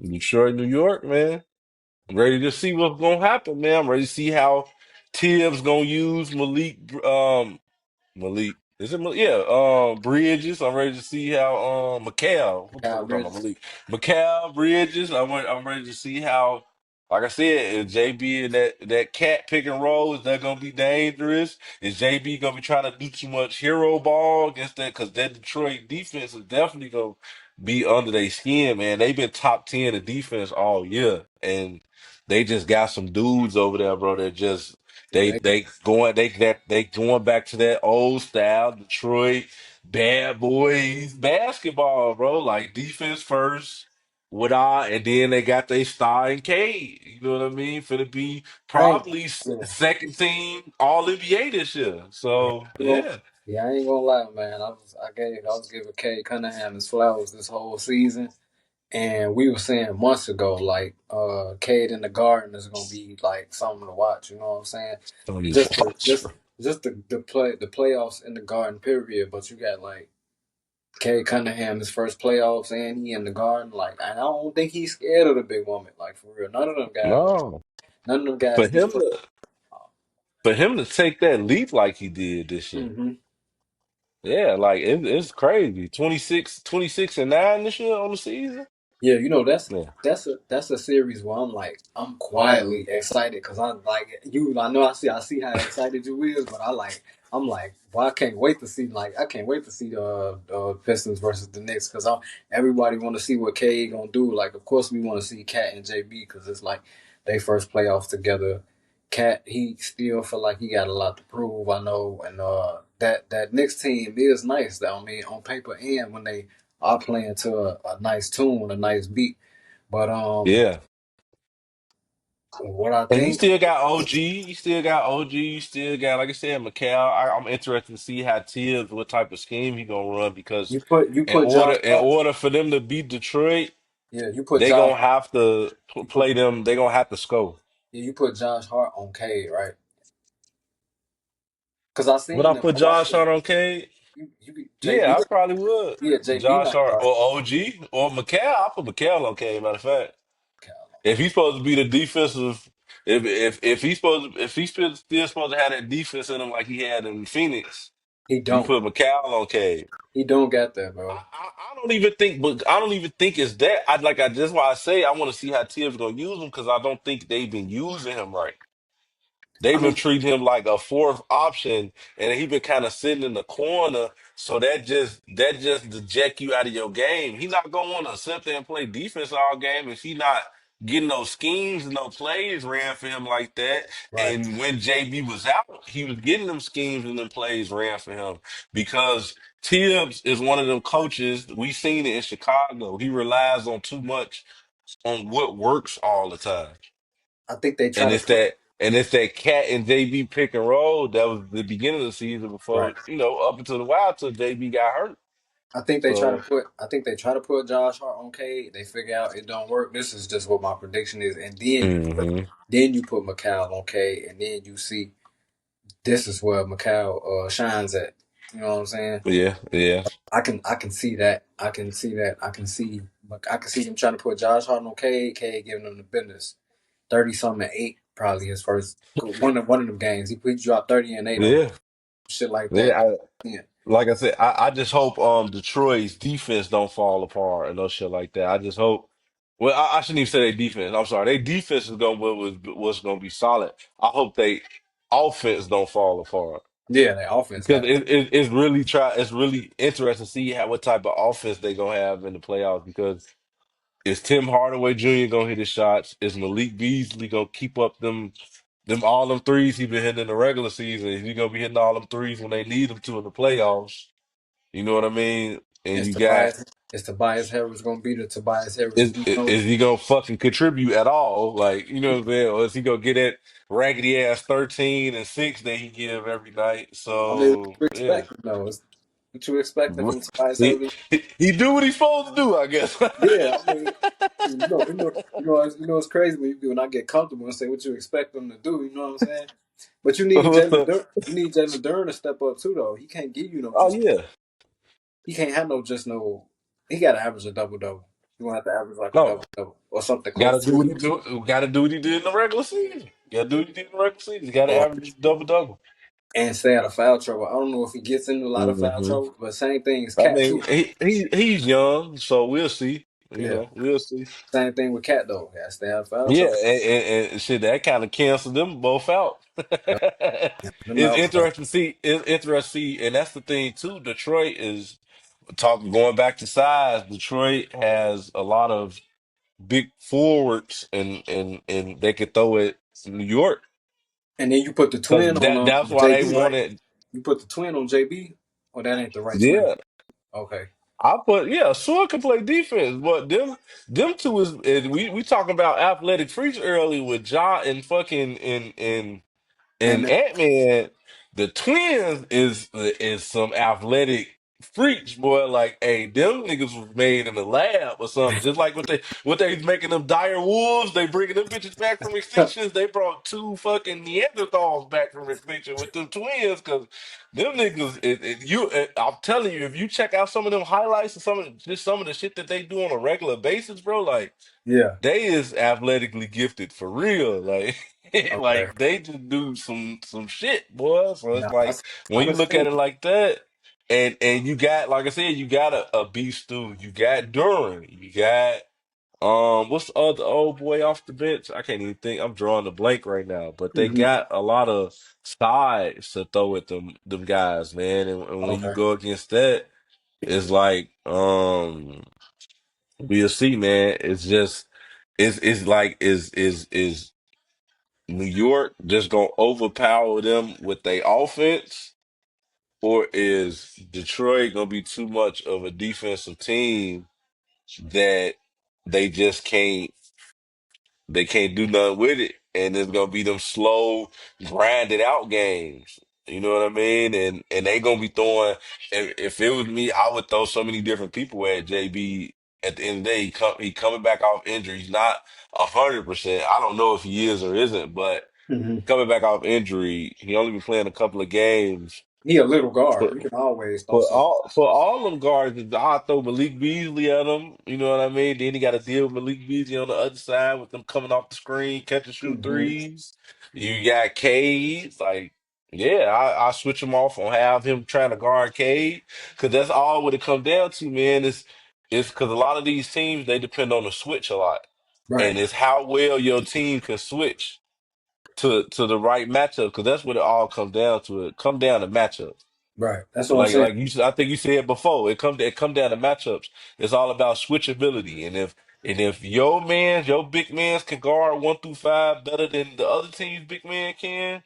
Detroit, New York, man. I'm ready to see what's gonna happen, man. I'm ready to see how Tibbs gonna use Malik. Is it Malik? Yeah, Bridges. I'm ready to see how Mikal. What the fuck Kyle we talking about? Bridges. Malik. Mikal Bridges. I'm ready to see how, like I said, is JB and that cat pick and roll, is that gonna be dangerous? Is JB gonna be trying to do too much hero ball against that? Because that Detroit defense is definitely gonna be under their skin, man. They've been top 10 in defense all year. And they just got some dudes over there, bro, that just Yeah, they they they going they going back to that old style Detroit bad boys basketball, bro. Like defense first, and then they got their star in Cade. You know what I mean? For to be I ain't. probably Yeah, second team All NBA this year. yeah, So I ain't gonna, yeah, yeah, I ain't gonna lie, man. I was giving Kay Cunningham his flowers this whole season. And we were saying months ago, like, Cade in the Garden is gonna be like something to watch. You know what I'm saying? don't need Just to the watch. the playoffs in the Garden period. But you got like Cade Cunningham, his first playoffs, and he in the Garden. Like, and I don't think he's scared of the big woman. Like for real, none of them guys. No, None of them for guys. him to for him to take that leap like he did this year. Mm-hmm. Yeah, like it's crazy. 26 and 9 this year on the season. Yeah, you know Yeah. that's a series where I'm quietly excited because I'm like you. I know I see how excited you is, but I'm like, well, I can't wait to see the Pistons versus the Knicks because everybody want to see what K gonna do. Like, of course we want to see Cat and JB because it's like they first playoffs together. Cat, he still feel like he got a lot to prove. I know, and that Knicks team is nice. Though I mean, on paper and when they are playing to a nice tune, a nice beat. But Yeah. what I And you think still got OG. You still got OG. You still got, like I said, Mikal. I'm interested to see how Tibbs, what type of scheme he gonna run because you in put order Josh in Hart, order for them to beat Detroit, yeah, you put they Josh gonna Hart, have to you put play them. They gonna have to score. yeah, you put Josh Hart on K, right? Because I Would seen I them. put I watched Josh them. Hart on Cade? JB, Yeah, I probably would. yeah, JB Josh not Hart guard or OG or Mikal. I put Mikal on Cade. Matter of fact, Cal. if he's supposed to be the defensive. Still supposed to have that defense in him like he had in Phoenix, He you don't. put McCall on Cade. He don't got that, I, bro. I don't even think, but I don't even think it's that. That's why I say I want to see how Tibbs gonna use him because I don't think they've been using him right. I They've been mean, treating him like a fourth option, and he been kind of sitting in the corner. So that just eject you out of your game. He's not gonna want to sit there and play defense all game if he not getting those schemes and no plays ran for him like that. right. And when JB was out, he was getting them schemes and them plays ran for him because Tibbs is one of them coaches. We seen it in Chicago. He relies on too much on what works all the time. I think they try And to it's put that and it's that cat and JB pick and roll that was the beginning of the season right. before, up until the while till JB got hurt. So I think they try to put Josh Hart on K. They figure out it don't work. This is just what my prediction is, and hmm then you put McCall on K, and then you see this is where McCall shines at. You know what I'm saying? yeah, yeah. I can see that. I can see that. I can see them trying to put Josh Hart on K. K giving them the business. 30 something and 8 probably his first one of them games. He dropped 30 and 8 on them. Yeah. Shit like that. Yeah. Yeah. Like I said, I just hope Detroit's defense don't fall apart and no shit like that. I just hope. Well, I shouldn't even say their defense. I'm sorry. Their defense is was gonna be solid. I hope they offense don't fall apart Yeah, their offense because got it's really interesting to see what type of offense they gonna have in the playoffs because is Tim Hardaway Jr. gonna hit his shots? Is Malik Beasley gonna keep up them all them threes he been hitting in the regular season? Is he gonna be hitting all them threes when they need him to in the playoffs? You know what I mean? And is you got Tobias Harris gonna be the Tobias Harris is we know? is he gonna fucking contribute at all? Like, you know what I'm saying? Or is he gonna get that raggedy ass 13 and 6 that he give every night? I mean, what So you yeah. expecting though? What you expecting from Tobias He, Harris? he do what he's supposed to do, I guess. Yeah, I mean, it's crazy when I get comfortable and say what you expect them to do. You know what I'm saying? But you need Jalen Duren to step up too, though. He can't give you no Oh just. yeah. He can't have no just no. He got to average a double double. You gonna have to average like a No. double double or something Got close to do to what he it. do. Got to do what he did in the regular season. Got to do what he did in the regular season. Got to Or average double double. and stay out of foul trouble. I don't know if he gets into a lot of foul hmm trouble, but same thing as I Cat mean, too. he's young, so we'll see. Yeah, We'll see. same thing with Cat though. Got to stay out of foul Yeah, trouble. and shit, that kind of canceled them both out. Yep. Them out, bro. It's interesting to see, and that's the thing too. Detroit is talking going back to size. Detroit has a lot of big forwards, and they could throw it. New York, And then you put the because twin on that's why they JB, right? wanted. You put the twin on JB. Oh, that ain't the right twin. Yeah, Okay. Sewell can play defense, but them two is we talking about athletic freaks early with Ja and fucking and And Ant Man, the twins is some athletic freaks, boy. Like, hey, them niggas was made in the lab or something. Just like what they making them dire wolves. They bringing them bitches back from extinctions. They brought two fucking Neanderthals back from extinction with them twins, because them niggas. I'm telling you, if you check out some of them highlights and some of the shit that they do on a regular basis, bro, like. yeah. They is athletically gifted for real. Like Okay. like they just do some shit, boy. So it's Now like I when you done look seen at it like that, and you got, like I said, you got a beast too. You got Duran. You got what's the other old boy off the bench? I can't even think. I'm drawing a blank right now. But they hmm got a lot of sides to throw at them guys, man. And when you Okay. go against that, it's like we'll see, man. It's just it's like is New York just gonna overpower them with their offense, or is Detroit gonna be too much of a defensive team that they just can't do nothing with it, and it's gonna be them slow, grinded out games. You know what I mean? And they gonna be throwing. If it was me, I would throw so many different people at JB. At the end of the day, he coming back off injury. He's not 100%. I don't know if he is or isn't, but hmm coming back off injury, he only been playing a couple of games. He a little guard. You can always throw something. For all them guards, I throw Malik Beasley at them. You know what I mean? Then you got to deal with Malik Beasley on the other side with them coming off the screen, catch and shoot Hmm. threes. You got Cade. Like, yeah, I switch him off on have him trying to guard Cade because that's all what it comes down to, man. Is because a lot of these teams they depend on the switch a lot, Right, and it's how well your team can switch to the right matchup because that's what it all comes down to. It come down to matchup. right. That's what I'm Like saying. I think you said before, it come down to matchups. It's all about switchability, and if your big mans can guard 1 through 5 better than the other team's big man can,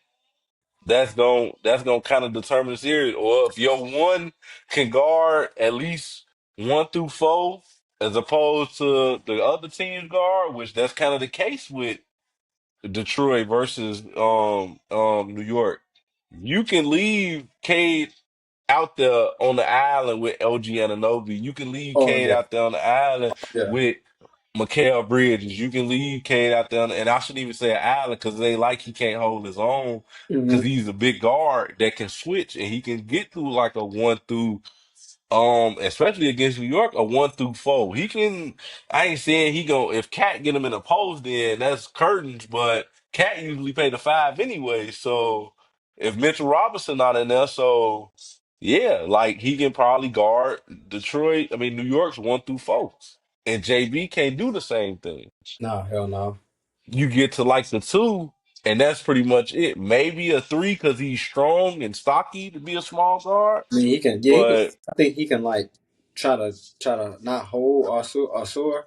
that's gonna kind of determine the series. Or if your one can guard at least 1 through 4, as opposed to the other team's guard, which that's kind of the case with Detroit versus New York. You can leave Cade out there on the island with LG Ananobi. You can leave Oh Cade yeah, out there on the island yeah. with Mikal Bridges. You can leave Cade out there, and I shouldn't even say an island because they like he can't hold his own because Hmm. he's a big guard that can switch and he can get through like a 1 through especially against New York, a 1 through 4. He can. I ain't saying he go if Cat get him in a post, then that's curtains. But Cat usually pay the 5 anyway. So if Mitchell Robinson not in there, so yeah, like he can probably guard Detroit. I mean New York's 1 through 4, and JB can't do the same thing. No, hell no. You get to like the 2, and that's pretty much it. Maybe a 3 because he's strong and stocky to be a small guard, I mean, he can. Yeah, he can. but. I think he can like try to not hold or soar,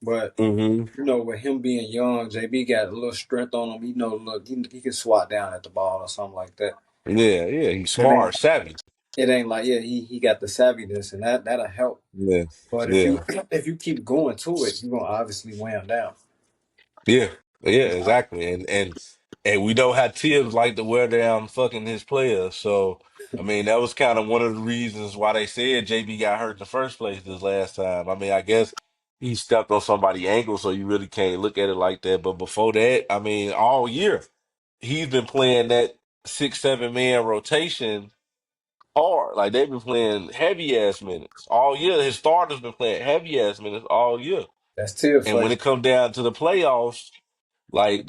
but Mhm. you know, with him being young, JB got a little strength on him. You know, look, he can swat down at the ball or something like that. Yeah, yeah, he's It ain't smart, savvy. it ain't like yeah, he got the savviness and that'll help. Yeah, But if you yeah, if you keep going to it, you're gonna obviously wear him down. yeah, yeah, It's not, exactly. And we know how Tibbs like to wear down fucking his players. So I mean, that was kind of one of the reasons why they said JB got hurt in the first place this last time. I mean, I guess he stepped on somebody's ankle, so you really can't look at it like that. But before that, I mean, all year he's been playing that 6, 7 man rotation hard. Like they've been playing heavy ass minutes all year. His starters been playing heavy ass minutes all year. that's Tier And when flex. it come down to the playoffs, like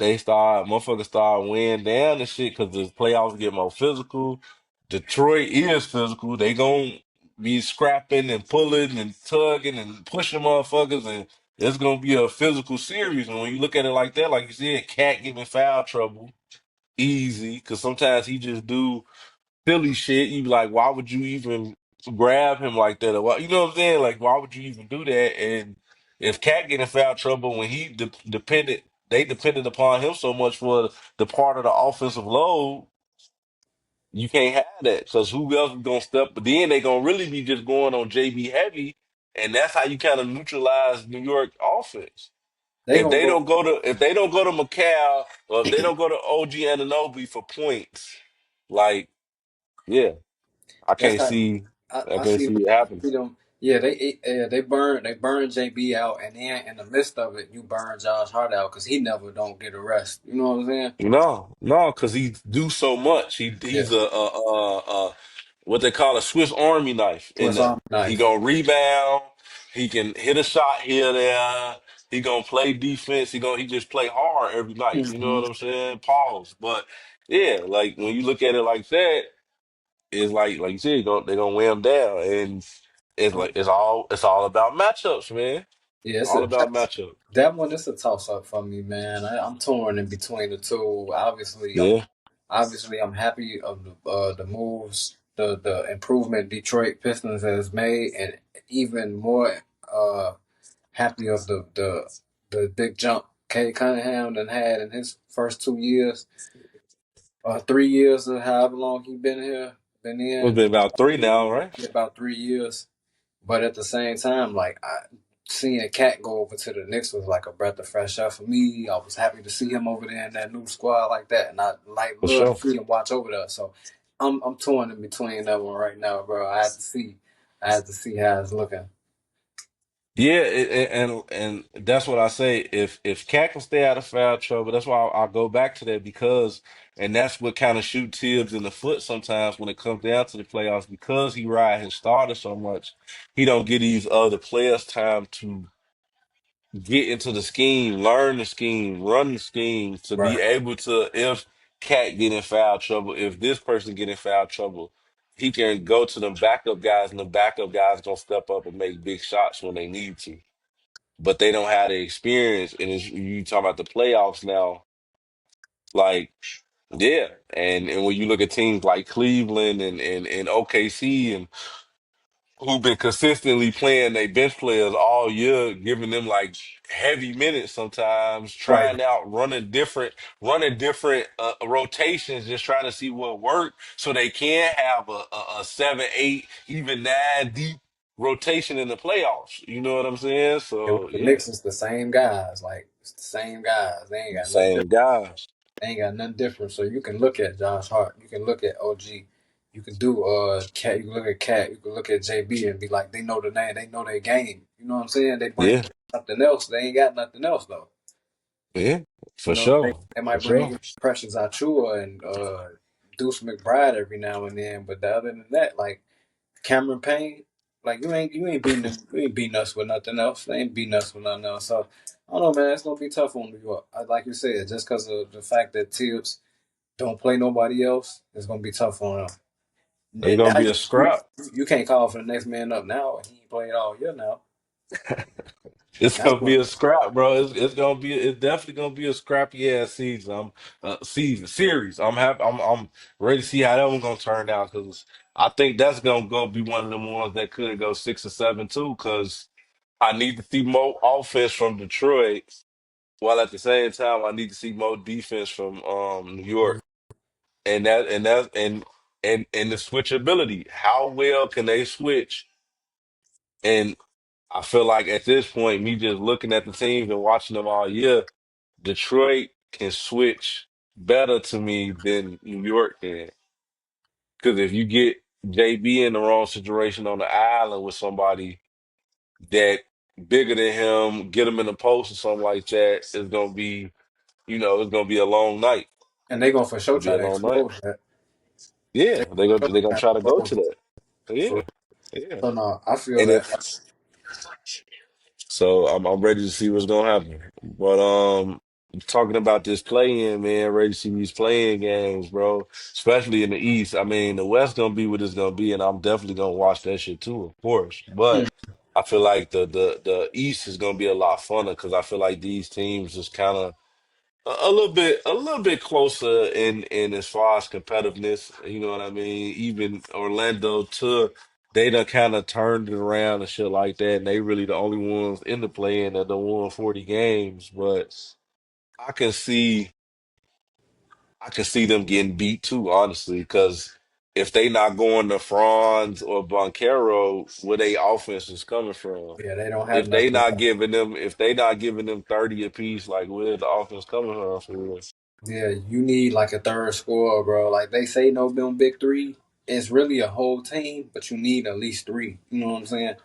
motherfuckers start weighing down and shit because the playoffs get more physical. Detroit is physical. They gon' be scrapping and pulling and tugging and pushing motherfuckers, and it's gonna be a physical series. And when you look at it like that, like you said, Cat getting in foul trouble easy because sometimes he just do silly shit. You be like, why would you even grab him like that? Or why, you know what I'm saying? Like, why would you even do that? And if Cat get in foul trouble when he they depended upon him so much for the part of the offensive load. You can't have that because who else is gonna step? But then they gonna really be just going on JB heavy, and that's how you kind of neutralize New York offense. They gonna go. If they don't go to Macau or if they don't go to OG Ananobi for points, like yeah. That's how I I can't see see it happening. them. Yeah, they burn JB out, and then in the midst of it, you burn Josh Hart out because he never don't get a rest. You know what I'm saying? No, because he do so much. Yeah, He's a what they call a Swiss Army knife in Swiss there. Army He knife. gonna rebound. He can hit a shot here there. He gonna play defense. He just play hard every night. You know Hmm. what I'm saying? Pause. But yeah, like when you look at it like that, it's like you said, they gonna wear him down, and it's all about matchups, man. Yeah, All about matchups. that one is a toss up for me, man. I'm torn in between the two. Yeah. Obviously I'm happy of the moves, the improvement Detroit Pistons has made, and even more happy of the big jump Kay Cunningham done had in his first 2 years, 3 years, or however long he been here, been It's in been about 3 now, right? about 3 years. But at the same time, like seeing Cat go over to the Knicks was like a breath of fresh air for me. I was happy to see him over there in that new squad like that, and I like For love sure. to see him watch over there. So I'm torn in between that one right now, bro. I have to see how it's looking. Yeah, and that's what I say. If Cat can stay out of foul trouble, that's why I go back to that because, and that's what kind of shoot Tibbs in the foot sometimes when it comes down to the playoffs because he ride his starter so much, he don't get these other players time to get into the scheme, learn the scheme, run the scheme to be Right. able to if Cat get in foul trouble, if this person get in foul trouble, he can go to them backup guys and the backup guys gonna step up and make big shots when they need to, but they don't have the experience. And it's, you talk about the playoffs now, like yeah, and when you look at teams like Cleveland and OKC and who've been consistently playing their bench players all year, giving them like heavy minutes sometimes, Right. trying out running different rotations, just trying to see what worked, so they can have a 7, 8, even 9 deep rotation in the playoffs. You know what I'm saying? And with So the yeah. Knicks, it's the same guys. Like it's the same guys. They ain't got nothing Same different. guys. They ain't got nothing different. So you can look at Josh Hart. You can look at OG. You can do Cat. You can look at Cat. You can look at JB and be like, they know the name. They know their game. You know what I'm saying? They bring Yeah, something else. They ain't got nothing else though. yeah, You for know, sure, they for might bring sure. in Precious Achua and Deuce McBride every now and then, but other than that, like Cameron Payne, like you ain't beating us with nothing else. They ain't beating us with nothing else. So I don't know, man. It's gonna be tough on New York. Like you said, just because of the fact that Tibbs don't play nobody else, it's gonna be tough on them. It's And gonna now be a scrap. you can't call for the next man up now. He ain't played all year now. It's That's gonna what. be a scrap, bro. It's gonna be. It's definitely gonna be a scrappy ass season. Season series. I'm ready to see how that one's gonna turn out because I think that's gonna go be one of the ones that could go 6 or 7 too. Because I need to see more offense from Detroit, while at the same time I need to see more defense from New York. And the switchability. How well can they switch? And I feel like at this point, me just looking at the teams and watching them all year, Detroit can switch better to me than New York can. Because if you get JB in the wrong situation on the island with somebody that bigger than him, get him in the post or something like that, it's gonna be, it's gonna be a long night. And they gonna for It's sure gonna be try a to long night. expose that. Yeah, They they're gonna gonna try to go expose to that. for Yeah, yeah. so no, I feel And that. if So I'm ready to see what's gonna happen. But talking about this play-in, man, ready to see these play-in games, bro. Especially in the East. I mean, the West gonna be what it's gonna be, and I'm definitely gonna watch that shit too, of course. Mm. But I feel like the East is gonna be a lot funner because I feel like these teams just kind of a little bit closer in as far as competitiveness. You know what I mean? Even Orlando too, they done kind of turned it around and shit like that, and they really the only ones in the play-in that done won 40 games. But I can see I can see them getting beat too, honestly, because if they not going to Franz or Boncaro, where they offense is coming from. Yeah, they don't have If they nothing. not giving them, if they not giving them 30 apiece, like where the offense coming from for real? Yeah, you need like a third scorer, bro. Like they say, no, them big three. It's really a whole team, but you need at least three. You know what I'm saying?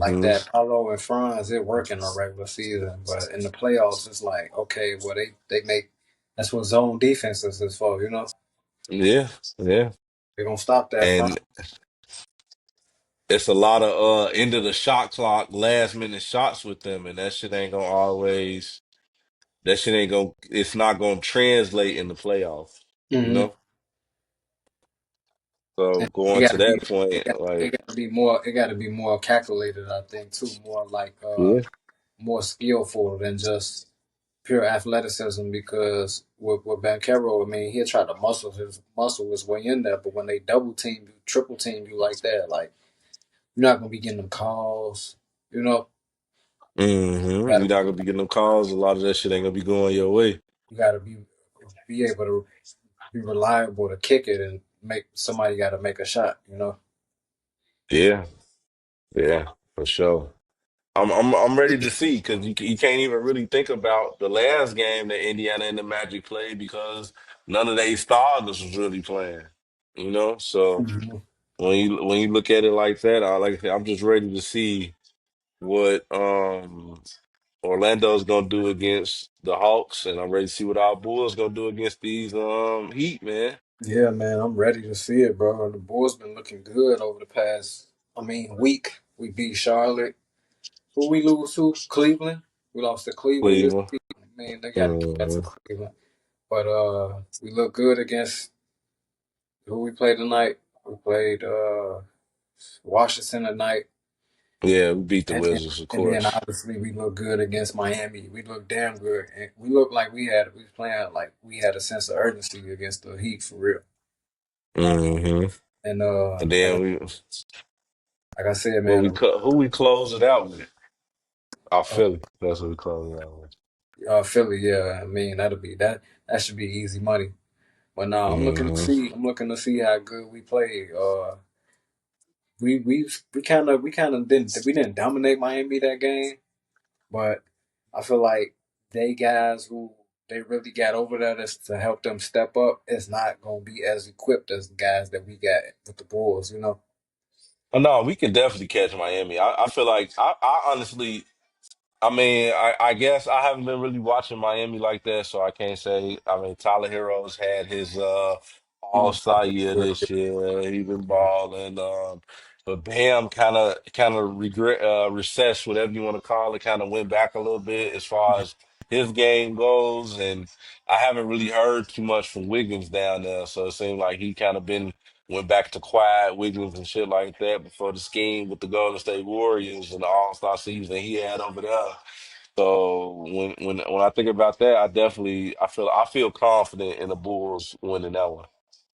Like Hmm. that, Paulo and Franz, it work in the regular season, but in the playoffs, it's like okay, well they make that's what zone defenses is for. You know, Yeah, yeah. they're gonna stop that front. And it's a lot of end of the shot clock, last minute shots with them, and that shit ain't gonna it's not gonna translate in the playoffs, you Mm-hmm. know? So And going to that it point, got it like got to be more. It got to be more calculated, I think, too. More like yeah. more skillful than just pure athleticism because with Bankero, I mean, he'll try to muscle his way in there, but when they double team you, triple team you like that, like you're not gonna be getting them calls. You know, Hmm. you You're gotta not gonna be getting them calls. A lot of that shit ain't gonna be going your way. you gotta be able to be reliable to kick it and make somebody got to make a shot. You know. Yeah, yeah, for sure. I'm ready to see because you can't even really think about the last game that Indiana and the Magic played because none of their starters was really playing. So Mhm. when you look at it like that, like I said, I'm just ready to see what Orlando's gonna do against the Hawks, and I'm ready to see what our Bulls gonna do against these Heat, man. Yeah, man, I'm ready to see it, bro. The Bulls been looking good over the past, week. We beat Charlotte. Who we lose to? Cleveland. We lost to Cleveland this Cleveland. week. Man, they got to get back to Mhm. Cleveland. But we look good against who we played tonight. We played Washington tonight. Yeah, we beat the And then, Wizards, of and then course. obviously we look good against Miami. We look damn good. And we look like we was playing like we had a sense of urgency against the Heat for real. hmm And And then like I said, man, who we close it out with? Our Philly. That's what we close it out with. Philly, yeah. I mean that'll be that. That should be easy money. But now I'm looking to hmm see. I'm looking to see how good we play. We kind of didn't dominate Miami that game, but I feel like they guys who they really got over there to help them step up is not gonna be as equipped as the guys that we got with the Bulls. You know. Oh, no, we can definitely catch Miami. I feel like I honestly I mean, I guess I haven't been really watching Miami like that, so I can't say. I mean, Tyler Hero's had his He been all-star year this year. He been yeah. balling. But Bam kind of regret recessed, whatever you want to call it, kind of went back a little bit as far as his game goes. And I haven't really heard too much from Wiggins down there. So it seemed like he kind of been went back to quiet Wiggins and shit like that before the scheme with the Golden State Warriors and the All-Star season he had over there. So when I think about that, I feel confident in the Bulls winning that one,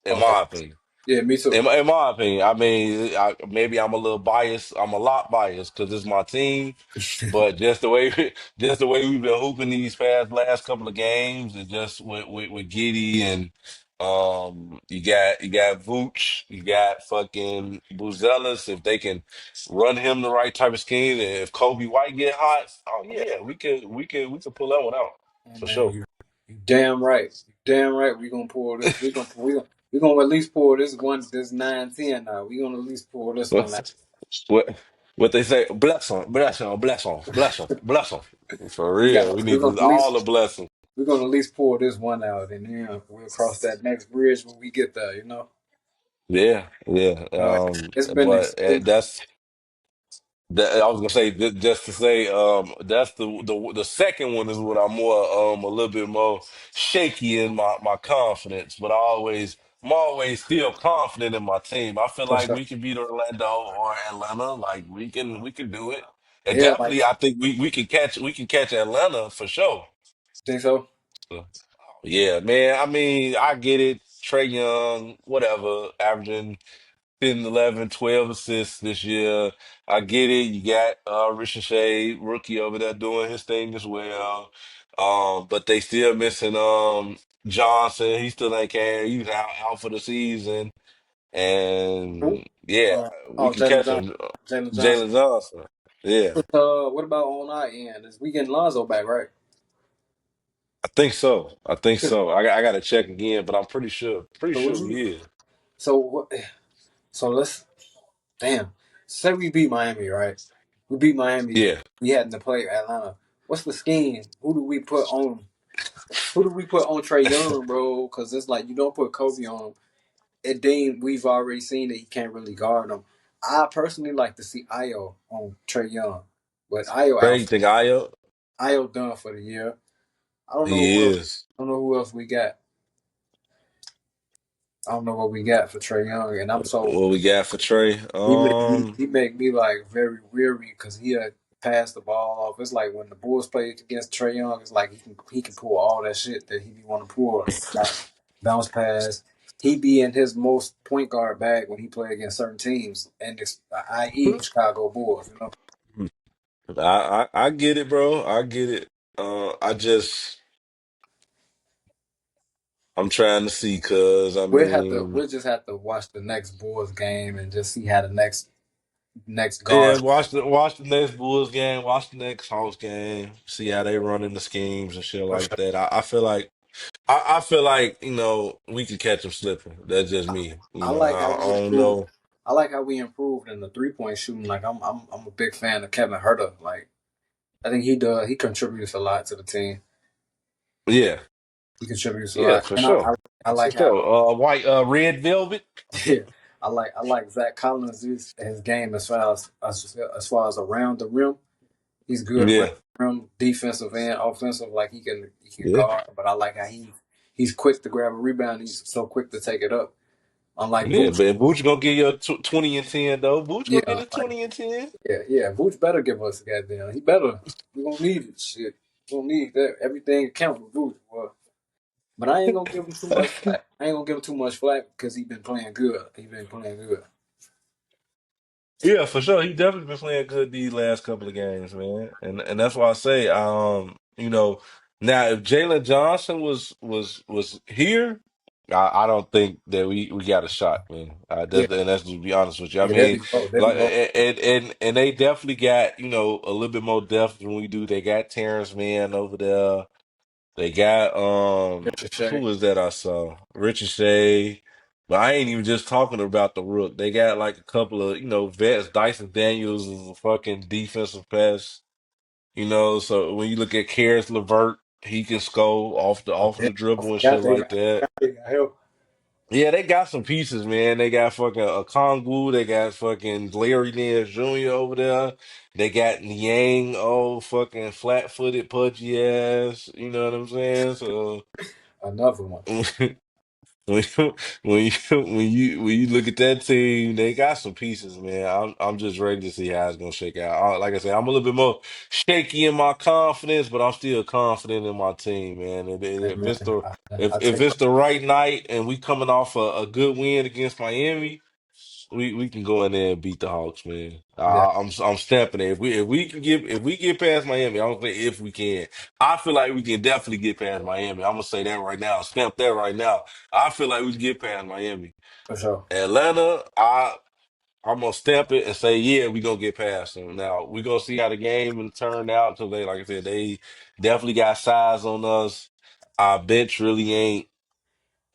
in Okay. my opinion. Yeah, me too. In my opinion, I mean, maybe I'm a little biased. I'm a lot biased because it's my team, but just the way just the way we've been hooping these last couple of games, and just with Giddy and you got Vooch, you got fucking Buzelis. If they can run him the right type of scheme, and if Kobe White get hot, oh yeah, we could pull that one out Oh, for man, sure. you damn right. You damn right. We gonna pull this. We gonna at least pull this 9-10 now. We gonna at least pull this one out. What what they say? Bless them, bless them, bless them, bless them, bless them. For We got. real, we We're need gonna at all least the blessings. we're gonna at least pull this one out, and then we'll cross that next bridge when we get there. You know. Yeah, yeah. Uh, it's been But extremely. that's that. I was gonna say just to say, that's the second one is what I'm more a little bit more shaky in my confidence, but I'm always still confident in my team. I feel For like sure. we can beat Orlando or Atlanta. Like we can do it. And Yeah, like definitely, I think we can catch Atlanta for sure. think so. So, yeah, man. I mean, I get it. Trey Young, whatever, averaging 10, 11, 12 assists this year. I get it. You got Richard Shea, rookie over there doing his thing as well. But they still missing Johnson. He still ain't care. He's out for the season. Who? And yeah, we can Jalen catch Johnson. him. Jalen Johnson. Jalen Johnson. Yeah, What about on our end? Is we getting Lonzo back, right? I think so. I think so. I got to check again, but I'm pretty sure. Pretty So what sure you? he is. So what? So let's damn. Say we beat Miami, right? We beat Miami. Yeah. We had to play Atlanta. What's the scheme? Who do we put on? Who do we put on Trey Young, bro? Because it's like you don't put Kobe on him. And then we've already seen that he can't really guard him. I personally like to see Io on Trey Young, but Io Trey, out. you think Io? Io done for the year. I don't know He who else. is. I don't know who else we got. I don't know what we got for Trey Young, and I'm so What we got for Trey? he make me like very weary because he had passed the ball off. It's like when the Bulls play against Trey Young, it's like he can pull all that shit that he be want to pull, bounce pass. He be in his most point guard bag when he play against certain teams, and it's, i.e. the Chicago Bulls. You know, I get it, bro. I get it. I'm trying to see, cause I mean, we'll just have to watch the next Bulls game and just see how the next yeah, guard. watch the next Bulls game, watch the next Hawks game, see how they running the schemes and shit For like sure. that. I feel like we could catch them slipping. That's just me. I like I how we don't improved. know. I like how we improved in the 3-point shooting. Like I'm a big fan of Kevin Herter. Like I think he contributes a lot to the team. Yeah, He contributes a yeah, lot, for and sure. I For like sure. how White red velvet. yeah, I like Zach Collins his game as far as around the rim. He's good around Yeah, the rim, defensive and offensive. Like he can yeah, guard, but I like how he's quick to grab a rebound. He's so quick to take it up. Unlike yeah. Vooch, But Vooch gonna get you a 20 and 10 though. Vooch gonna get yeah, a like 20 and 10. yeah. Vooch better give us a goddamn. He better. We gonna need it. Shit, we gonna need that. Everything count with Vooch, boy. But I ain't gonna give him too much flack. I ain't gonna give him too much flack because he been playing good. He been playing good. Yeah, for sure. He definitely been playing good these last couple of games, man. And that's why I say, now if Jalen Johnson was here, I don't think that we got a shot, man. Yeah, That's to be honest with you. I yeah. That'd mean, be low. That'd be like, low. and they definitely got a little bit more depth than we do. They got Terrence Mann over there. They got Richard who Shay. was that I saw? Richard Shea. But I ain't even just talking about the rook. They got like a couple of, vets. Dyson Daniels is a fucking defensive pest. So when you look at Karis LeVert, he can score off Yeah, the I dribble and shit forgot like that. they got help. Yeah, they got some pieces, man. They got fucking a Kongwu. They got fucking Larry Nance Jr. over there. They got Niang, oh fucking flat-footed, pudgy ass. You know what I'm saying? So Another one. when you when you look at that team, they got some pieces, man. I'm just ready to see how it's gonna shake out. Like I said, I'm a little bit more shaky in my confidence, but I'm still confident in my team, man. Hey, If man, it's the I if take it's the right night and we coming off a good win against Miami, we can go in there and beat the Hawks, man. yeah, I'm stamping it. If we get past Miami, I don't think if we can. I feel like we can definitely get past Miami. I'm gonna say that right now. Stamp that right now. I feel like we can get past Miami. for sure. Atlanta, I'm gonna stamp it and say, yeah, we gonna get past them. Now we gonna see how the game will turn out because they, like I said, they definitely got size on us. Our bench really ain't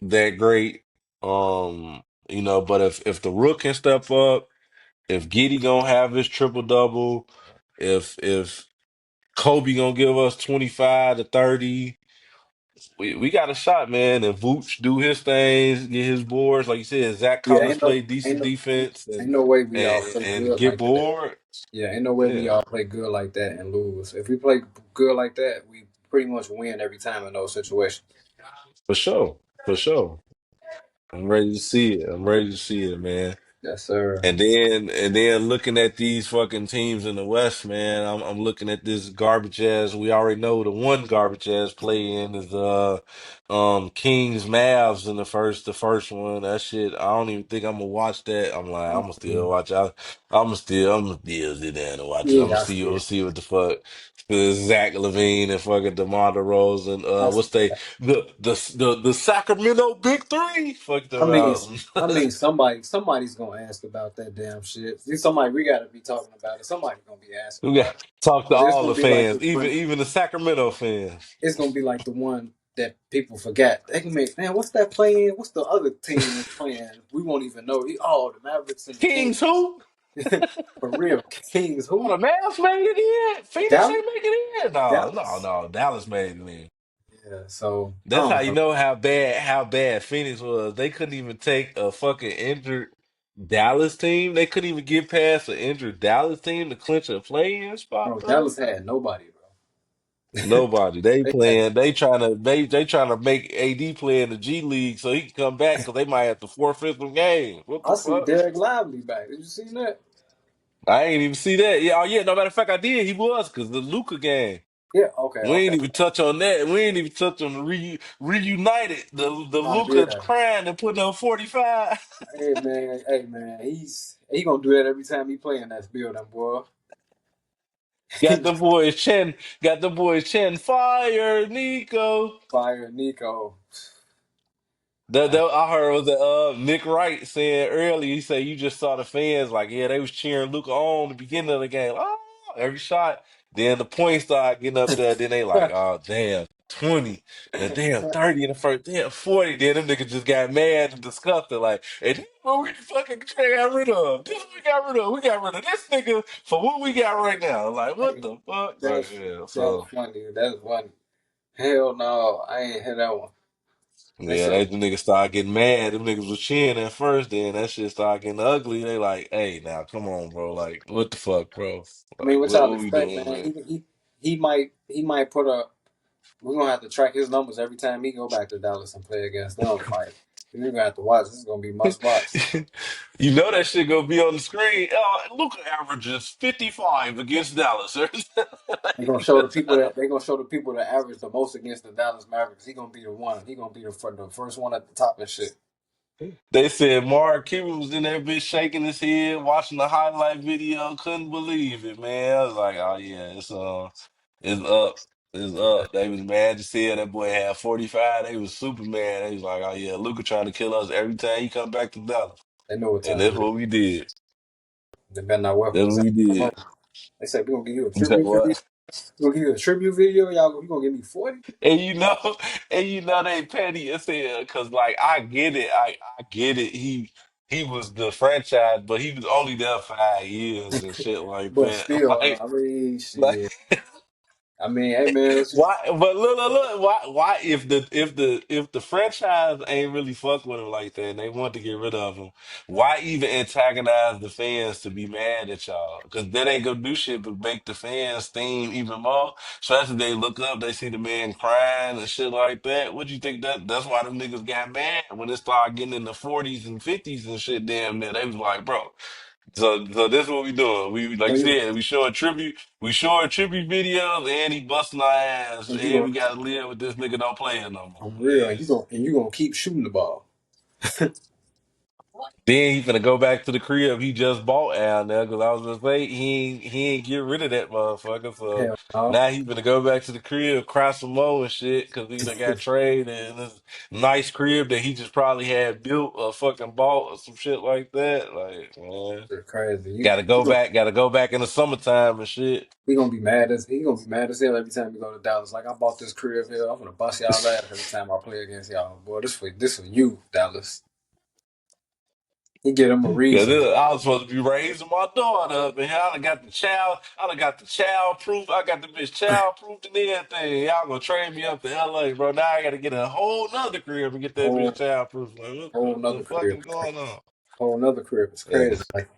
that great. But if the Rook can step up, if Giddy gonna have his triple double, if Kobe gonna give us 25 to 30. We got a shot, man. And Vooch do his things, get his boards. Like you said, Zach Yeah, Collins play decent defense ain't no way we all and, play and good get like that. bored. Yeah, ain't no way we Yeah, all play good like that and lose. If we play good like that, we pretty much win every time in those situations. for sure. For sure. I'm ready to see it. I'm ready to see it, man. Yes, sir. And then looking at these fucking teams in the West, man, I'm looking at this garbage ass. We already know the one garbage ass play in is Kings Mavs in the first one. That shit, I don't even think I'm gonna watch that. I'm like, I'm gonna still watch. I'm gonna still sit down and watch it. Yeah, I'm gonna I see it. see what the fuck. Zach Levine and fucking DeMar DeRozan. I see What's they it. the Sacramento Big Three? Fuck I them mean, out. somebody's gonna ask about that damn shit. See, somebody we gotta be talking about it. Somebody's gonna be asking We got about it talk to because it's all gonna the be like the fans, even one. even the Sacramento fans. It's gonna be like the one that people forget. They can make man. What's that playing? What's the other team that's playing? We won't even know. Oh, the Mavericks and the Kings. Kings who? For real, Kings Oh, who? the Mavs made it in. Phoenix Dallas. ain't making it in. No, no, Dallas. no. Dallas made it in. Yeah. So I That's how don't you know. know how bad Phoenix was. They couldn't even take a fucking injured Dallas team. They couldn't even get past an injured Dallas team to clinch a play-in spot, Bro, bro. Dallas had nobody, bro. Nobody. They They had. playing. They trying to make AD play in the G League so he can come back because they might have to forfeit some games. What the I see fuck? Derek Lively back. Did you see that? I ain't even see that. Yeah, oh yeah. No matter of fact, I did. He was because the Luca game. Yeah. Okay. We Okay. ain't even touch on that. We ain't even touch on the reunited. The Oh Luca yeah. crying and putting on 45. Hey man. Hey man. He gonna do that every time he play in that building, boy. got them boys chin. Got them boys chin. Fire, Nico. Fire Nico. I heard was that Nick Wright saying earlier. He said you just saw the fans like yeah they was cheering Luca on the beginning of the game. Oh, every shot. Then the points start getting up there. Then they like oh damn. 20, and damn 30 in the first, damn 40. Then them niggas just got mad and disgusted. Like, hey, this is what we fucking got rid of. This is what we got rid of. We got rid of this nigga for what we got right now. Like, what the fuck? Like, That's yeah, that's so. funny. That's funny. Hell no, I ain't hear that one. They Yeah, said they the niggas start getting mad. Them niggas was cheering at first, then that shit started getting ugly. They like, hey, now come on, bro. Like, what the fuck, bro? I mean, Like, what y'all what we expect, doing, man? man? He might put a. We're gonna have to track his numbers every time he go back to Dallas and play against them. Like you're gonna have to watch. This is gonna be must watch. You know that shit gonna be on the screen. Luka averages 55 against Dallas. They're gonna show the people that average the most against the Dallas Mavericks. He gonna be the one. He gonna be the first one at the top and shit. They said Mark Cuban was in that bitch shaking his head, watching the highlight video, couldn't believe it, man. I was like, oh yeah, it's up. It's up. They was mad to see it. That boy had 45. They was super mad. They was like, oh yeah, Luka trying to kill us every time he come back to Dallas. They know what And time that's it is. what we did. They better not work with That's us. what we did. They said we gonna give you a You said tribute video. what? We gonna give you a tribute video. Y'all, you gonna give me 40? And you know, and you know they petty as hell because like I get it, I get it. He was the franchise, but he was only there 5 years and shit like But that. still, Like, I mean, like shit. I mean, hey man, let's just why? But look, why if the franchise ain't really fuck with him like that, and they want to get rid of him, why even antagonize the fans to be mad at y'all? Because that ain't gonna do shit but make the fans steam even more. Especially they look up, they see the man crying and shit like that. What you think that's why them niggas got mad when it started getting in the 40s and 50s and shit? Damn, near they was like, bro. So this is what we doing. We like you and said, we showing tribute videos, and he busting our ass, you and we gonna gotta live with this nigga don't play it no more. for real, and Yeah. you gonna keep shooting the ball. Then he finna go back to the crib he just bought out there, because I was gonna say he ain't get rid of that motherfucker. So Hell no. now he finna go back to the crib, cry some more and shit, because he done got traded in this nice crib that he just probably had built or fucking bought or some shit like that. Like, man. Shit crazy. Gotta go back in the summertime and shit. He gonna be mad as hell every time we go to Dallas. Like I bought this crib here. I'm gonna bust y'all ass every time I play against y'all. Boy, this for you, Dallas. He get him a Cause reason. I was supposed to be raising my daughter up, and I done got the child proof. I got the bitch child proof and everything. Y'all gonna train me up to LA, bro. Now I gotta get a whole nother crib and get that bitch Whole child proof. Like, whole what the nother fuck crib. is going on? Whole nother crib. It's Yeah, crazy. Like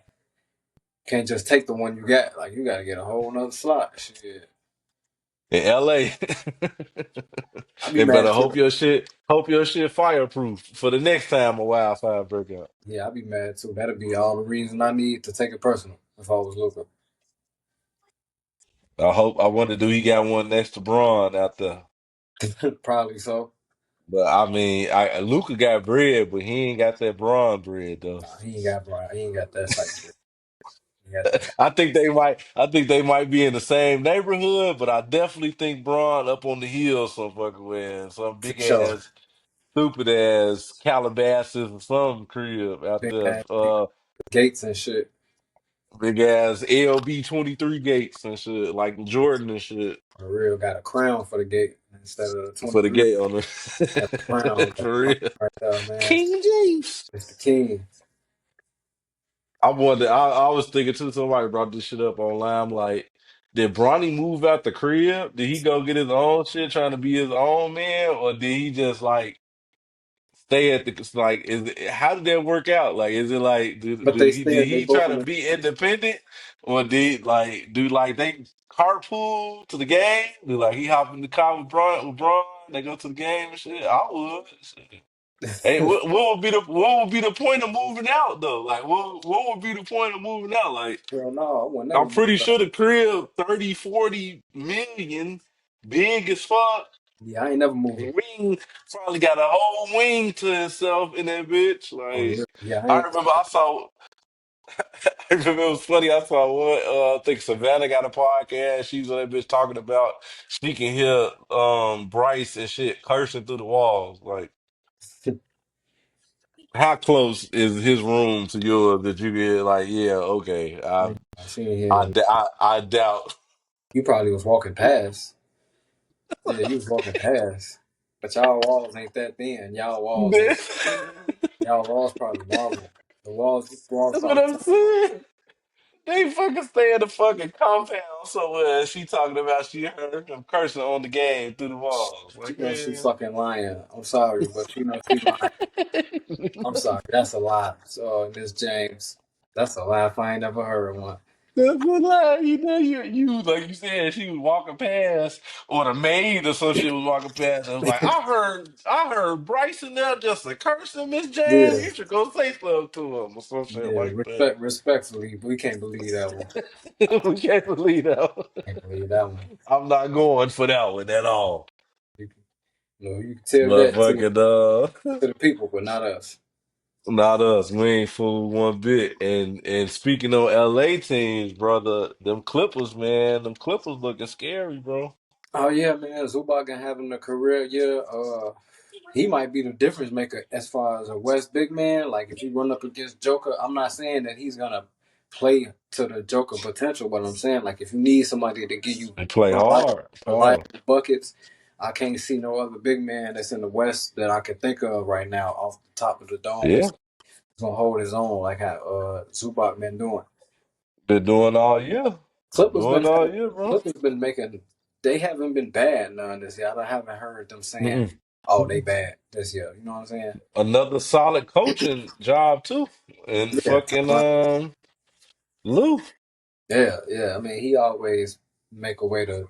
can't just take the one you got. Like you gotta get a whole nother slot. Shit. in LA, I be they mad better too. hope your shit fireproof for the next time a wildfire break out. Yeah, I be mad too. That'd be all the reason I need to take it personal if I was looking. I wonder, do he got one next to Braun out there? Probably so. But I mean, Luca got bread, but he ain't got that Braun bread though. Nah, he ain't got Brian. He ain't got that type of. He got that I think they might be in the same neighborhood, but I definitely think Braun up on the hill some fucking way, in some for big sure. ass, stupid ass Calabasas or some crib out Big there. ass gates and shit. Big ass LB 23 gates and shit, like Jordan and shit For real, got a crown for the gate instead of the for the 23. gate on Got the crown. the Got the for crown real. right there, man. King James. It's the king. I wonder. I was thinking too. Somebody brought this shit up online. I'm like, did Bronny move out the crib? Did he go get his own shit, trying to be his own man, or did he just like stay at the like? How did that work out? Like, is it like But did they he both try in to the be independent, or did like do like they carpool to the game? Do like he hop in the car with Braun, they go to the game and shit? I would. Shit. Hey, what would be the point of moving out though? Like, what would be the point of moving out? Like, Hell no, I would never I'm move pretty out. sure the crib 30, 40 million, big as fuck. Yeah, I ain't never moving. Wing probably got a whole wing to itself in that bitch. For Like, real. Yeah, I I ain't. remember I saw. I remember it was funny. I saw one. I think Savannah got a podcast. She's on that bitch talking about she can hear Bryce and shit cursing through the walls. Like, how close is his room to yours that you get like, yeah, okay. She ain't I, hear. d- I doubt. You probably was walking past. Yeah, you was walking past. But y'all walls ain't that thin. Y'all walls probably marble. The walls That's what probably I'm saying. They fucking stay in the fucking compound somewhere. And she talking about she heard them cursing on the game through the walls. she Like, knows she man. fucking lying. I'm sorry, but she knows she lying. I'm sorry. That's a lie. So Miss James. That's a laugh I ain't never heard one. That's a lie. You know, you like you said, she was walking past, or the maid or some shit was walking past. And was like, I heard Bryson there just a cursing Miss Jam. Yeah. You should go say something to him or some shit Yeah. like that. Respectfully, we can't believe that one. We can't believe that. Can't believe that one. I'm not going for that one at all. You can, you can tell that Motherfucking to the people, but not us. not us. We ain't fooled one bit. And speaking on LA teams, brother, them Clippers, man, them Clippers looking scary, bro. Oh yeah, man, Zubac having a career year. He might be the difference maker as far as a West big man. Like if you run up against Joker, I'm not saying that he's gonna play to the Joker potential, but I'm saying like if you need somebody to give you They play hard. Pause. reliable buckets, I can't see no other big man that's in the West that I can think of right now off the top of the dome Yeah. that's gonna hold his own like how Zubac been doing. Been doing all year. Been Clippers been doing all year, bro. Clippers been making. They haven't been bad none this year. I haven't heard them saying, Mm-mm. "Oh, they bad this year." You know what I'm saying? Another solid coaching job too. And Yeah, fucking Lou. yeah, yeah. I mean, he always make a way to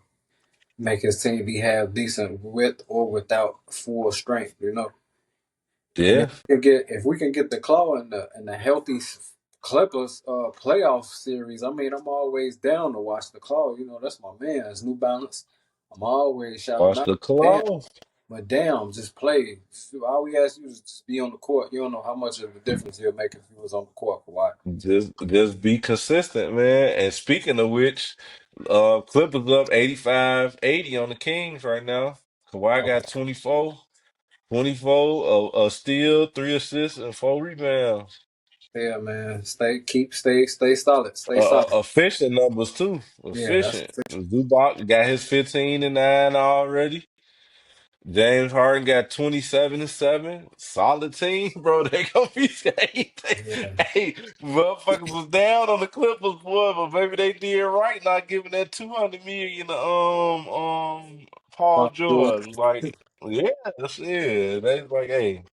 make his team be half decent with or without full strength. You know, I mean, Yeah. if we can get the claw in the healthy Clippers playoff series, I mean, I'm always down to watch the claw. You know, that's my man. It's New Balance. I'm always shouting him Watch out. the Damn, claw. but damn, just play. All we ask you is just be on the court. You don't know how much of a difference he'll make if he was on the court, Kawhi. Just be consistent, man. And speaking of which, Clippers up 85-80 on the Kings right now. Kawhi Oh, got 24, 24, a steal, 3 assists, and 4 rebounds. yeah, man. Stay solid. Stay solid. Efficient numbers too. Yeah, that's Efficient. Zubac got his 15 and 9 already. James Harden got 27 and 7. Solid team, bro. They gonna be yeah. hey, motherfuckers was down on the Clippers, boy, but maybe they did right not giving that 200 million to Paul Paul George. George. Like, yeah, that's it. They like, hey,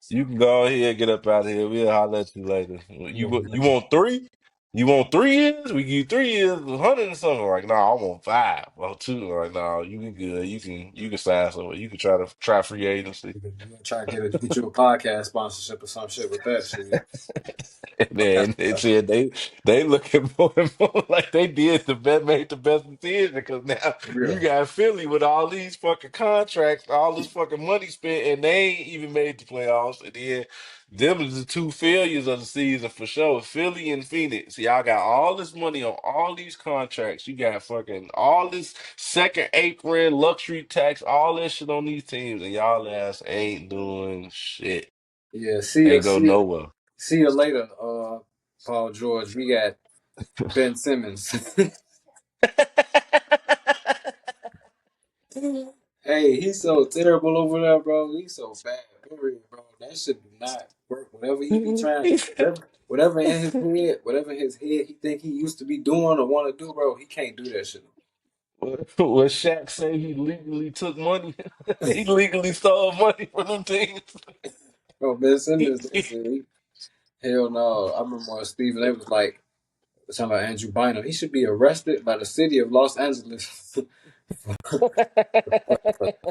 you can go ahead and get up out of here. We'll holler at you later. Yeah, You man. want three? You want 3 years? We give you 3 years, 100 and something. Like, nah, I want five or two. Like, nah, you can good. You can sign somewhere. You can try free agency. You gonna try to get you a podcast sponsorship or some shit with that shit. And then it said they looking more and more like they made the best decision because now For you real. got Philly with all these fucking contracts, all this fucking money spent, and they ain't even made the playoffs. And then them is the two failures of the season for sure. Philly and Phoenix. Y'all got all this money on all these contracts. You got fucking all this second apron, luxury tax, all that shit on these teams, and y'all ass ain't doing shit. Yeah, Ain't go nowhere. see you later, Paul George. We got Ben Simmons. Hey, he's so terrible over there, bro. He's so bad. Period, bro. That shit do not work. Whatever he be trying, whatever whatever in his head he think he used to be doing or want to do, bro, he can't do that shit. What Shaq say he legally took money. He legally stole money from them teams. Bro, Ben Simmons, they said, hell no. I remember when Stephen A was like, talking about Andrew Bynum. He should be arrested by the city of Los Angeles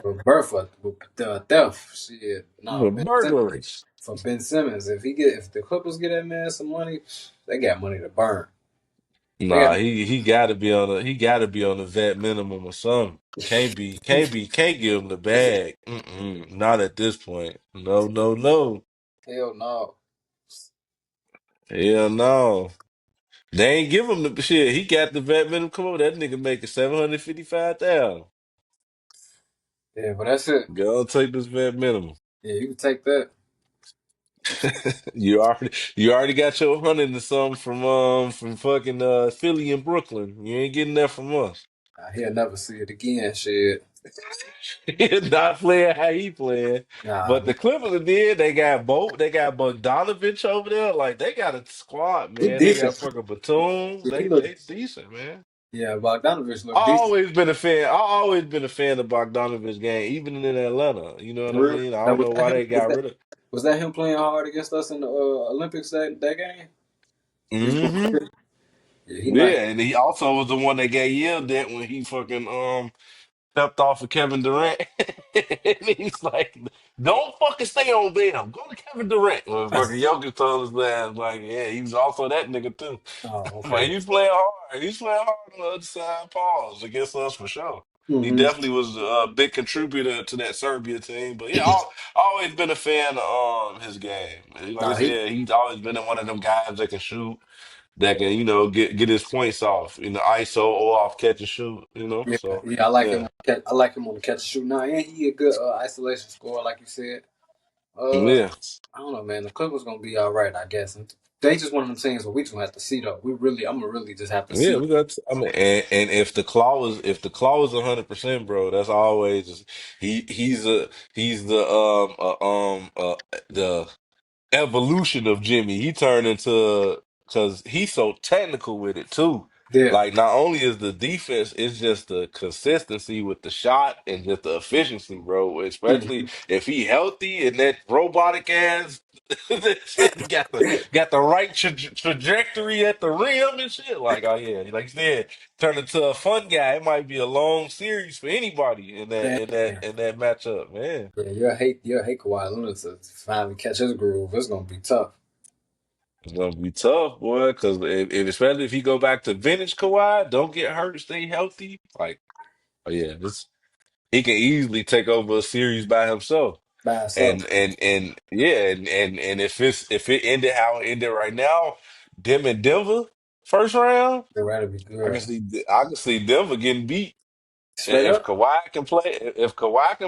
for theft. Shit, no, The burglaries. For Ben Simmons. If the Clippers get that man some money, they got money to burn. They got Nah, he gotta be on the vet minimum or something. Can't give him the bag. Not at this point. No, no, no. hell no. Hell no. They ain't give him the shit. He got the vet minimum. Come on, that nigga making 755,000. Yeah, but that's it. Go take this vet minimum. Yeah, you can take that. You already got your 100 and something from fucking Philly and Brooklyn. You ain't getting that from us. He'll never see it again. Shit. He's not playing how he playing. Nah, But the Clippers did. They got Boat. They got Bogdanovich over there. Like they got a squad, he man. They got decent. fucking Batum. Yeah, he look. They decent, man. Yeah, Bogdanovich I look decent. always been a fan. I always been a fan of Bogdanovich game, even in Atlanta. You know what I Real. mean? I Now don't know why they got rid of. was that him playing hard against us in the Olympics that game? He's going. Hmm. Yeah, he nice. Yeah, and he also was the one that got yelled at when he fucking stepped off of Kevin Durant. And he's like, "Don't fucking stay on Bam. Go to Kevin Durant." Well, fucking Jokic told his man, like, yeah, he was also that nigga too. Oh, But okay. he's playing hard. He's playing hard on the other side. Pause against us for sure. He Hmm. definitely was a big contributor to that Serbia team. But yeah, always been a fan of his game. Like I Nah, he. said, he's always been one of them guys that can shoot, that can, get his points off in the ISO or off catch and shoot, Yeah, So yeah. I like him. yeah. I like him on the catch and shoot. Nah, and he a good isolation scorer, like you said. Yeah. I don't know, man. The Clippers gonna be all right, I guess. And they just one of them things where we just gonna have to see though. I'm gonna really just have to Yeah, see. we got. I mean, and if the claw is 100%, bro, that's always he's the evolution of Jimmy. He turned into, because he's so technical with it too. Yeah. Like not only is the defense, it's just the consistency with the shot and just the efficiency, bro. Especially Hmm. if he healthy and that robotic ass that shit got the right trajectory at the rim and shit. Like, oh yeah, like you said, turn into a fun guy. It might be a long series for anybody in that Man, in that in that matchup, man. yeah, you'll hate Kawhi Leonard to finally catch his groove. It's gonna be tough. It's gonna be tough, boy, because especially if he go back to vintage Kawhi, don't get hurt, stay healthy. Like, oh yeah, he can easily take over a series by himself. By itself. And yeah, and if it ended how it ended right now, them in Denver first round, They're ready to be I can good. see I can see Denver getting beat. And Straight if up. Kawhi can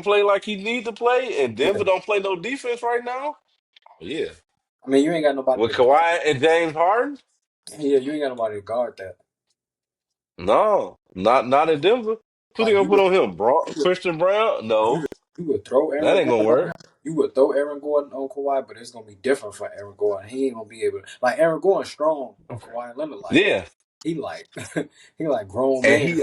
play like he need to play, and Yeah. Denver don't play no defense right now, oh, yeah, I mean, you ain't got nobody with to guard. Kawhi and James Harden. Yeah, you ain't got nobody to guard that. No, not in Denver. Who they Like gonna put on him? Christian Brown? you No, would, you would throw that Aaron ain't gonna Gordon on work. him. You would throw Aaron Gordon on Kawhi, but it's gonna be different for Aaron Gordon. He ain't gonna be able to, like Aaron Gordon strong, but Kawhi Leonard Yeah, he like he like grown and man. he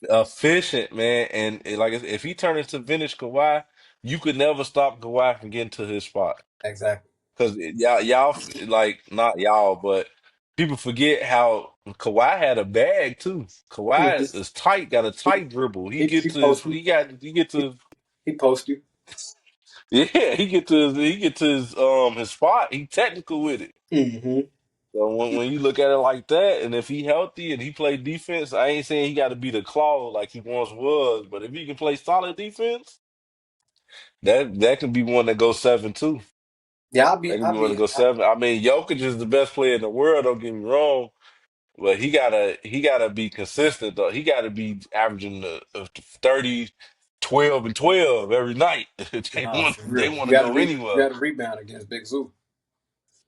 efficient, man. And like if he turns into vintage Kawhi, you could never stop Kawhi from getting to his spot. Exactly. Because y'all like not y'all, but people forget how Kawhi had a bag too. Mhm. Kawhi is tight, got a tight dribble. He He get he to his, post you. he get to He post you. yeah, he get to his spot. He technical with it. Hmm. So when you look at it like that, and if he healthy and he play defense, I ain't saying he got to be the claw like he once was, but if he can play solid defense, that can be one that goes 7 too. Yeah, That can be one that goes 7. I mean, Jokic is the best player in the world. Don't get me wrong, but he gotta be consistent though. He gotta be averaging 30, 12, and 12 every night. They Nah, want for they real. want to go You anywhere. got to rebound against Big Zoo.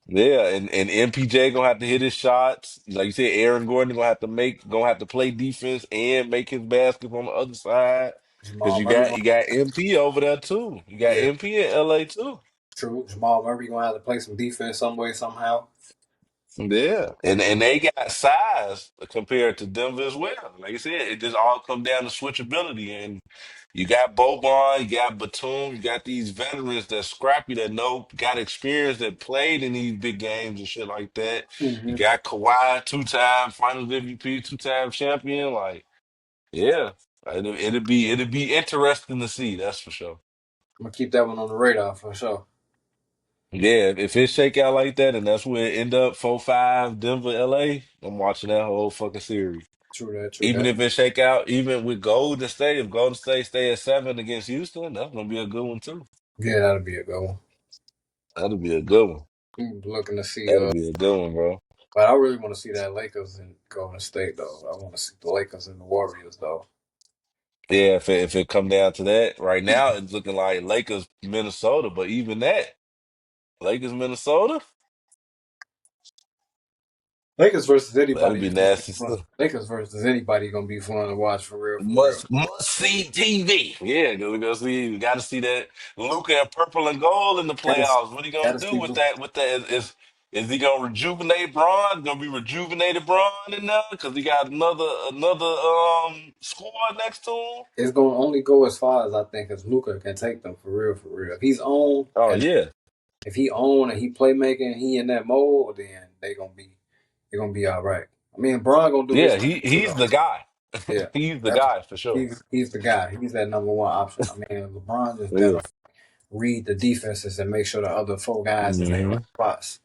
Yeah, and MPJ gonna have to hit his shots. Like you said, Aaron Gordon gonna have to play defense and make his baskets on the other side. Because Jamal you Murray got gonna you got MP over there too. You got yeah, MP in LA too. true. Jamal Murray gonna have to play some defense some way somehow. Yeah, and they got size compared to Denver as well. Like I said, it just all come down to switchability, and you got Boban, you got Batum, you got these veterans that scrappy that got experience that played in these big games and shit like that. You Hmm. got Kawhi, 2-time Finals MVP, 2-time champion. Like, yeah, it'd be interesting to see. That's for sure. I'm gonna keep that one on the radar for sure. Yeah, if it shake out like that, and that's where it end up 4-5 Denver, LA, I'm watching that whole fucking series. True that. True Even that. if it shake out, even with Golden State, if Golden State stay at 7 against Houston, that's gonna be a good one too. Yeah, that'll be a good one. That'll be a good one. I'm looking to see. That'll be a good one, bro. But I really want to see that Lakers and Golden State though. I want to see the Lakers and the Warriors though. Yeah, if it come down to that, right now it's looking like Lakers, Minnesota, but even that, Lakers, Minnesota, Lakers versus That'd anybody be is gonna be nasty fun. stuff. Lakers versus anybody gonna be fun to watch for real, for real. Must see TV. Yeah, go see. You got to see that Luca and purple and gold in the Gotta see, playoffs. What he gonna gotta do see with Luka. that? With that is he gonna rejuvenate Braun? Gonna be rejuvenated Braun in there because he got another squad next to him. It's gonna only go as far as I think as Luca can take them for real, for real. If he's on Oh and yeah, if he on and he playmaking, he in that mode, then they gonna be all right. I mean, Braun gonna do his yeah. thing too, He's though. the guy. Yeah, He's the that's guy for sure. he's the guy. He's that number one option. I mean, LeBron just Yeah. better read the defenses and make sure the other four guys in their right hmm spots.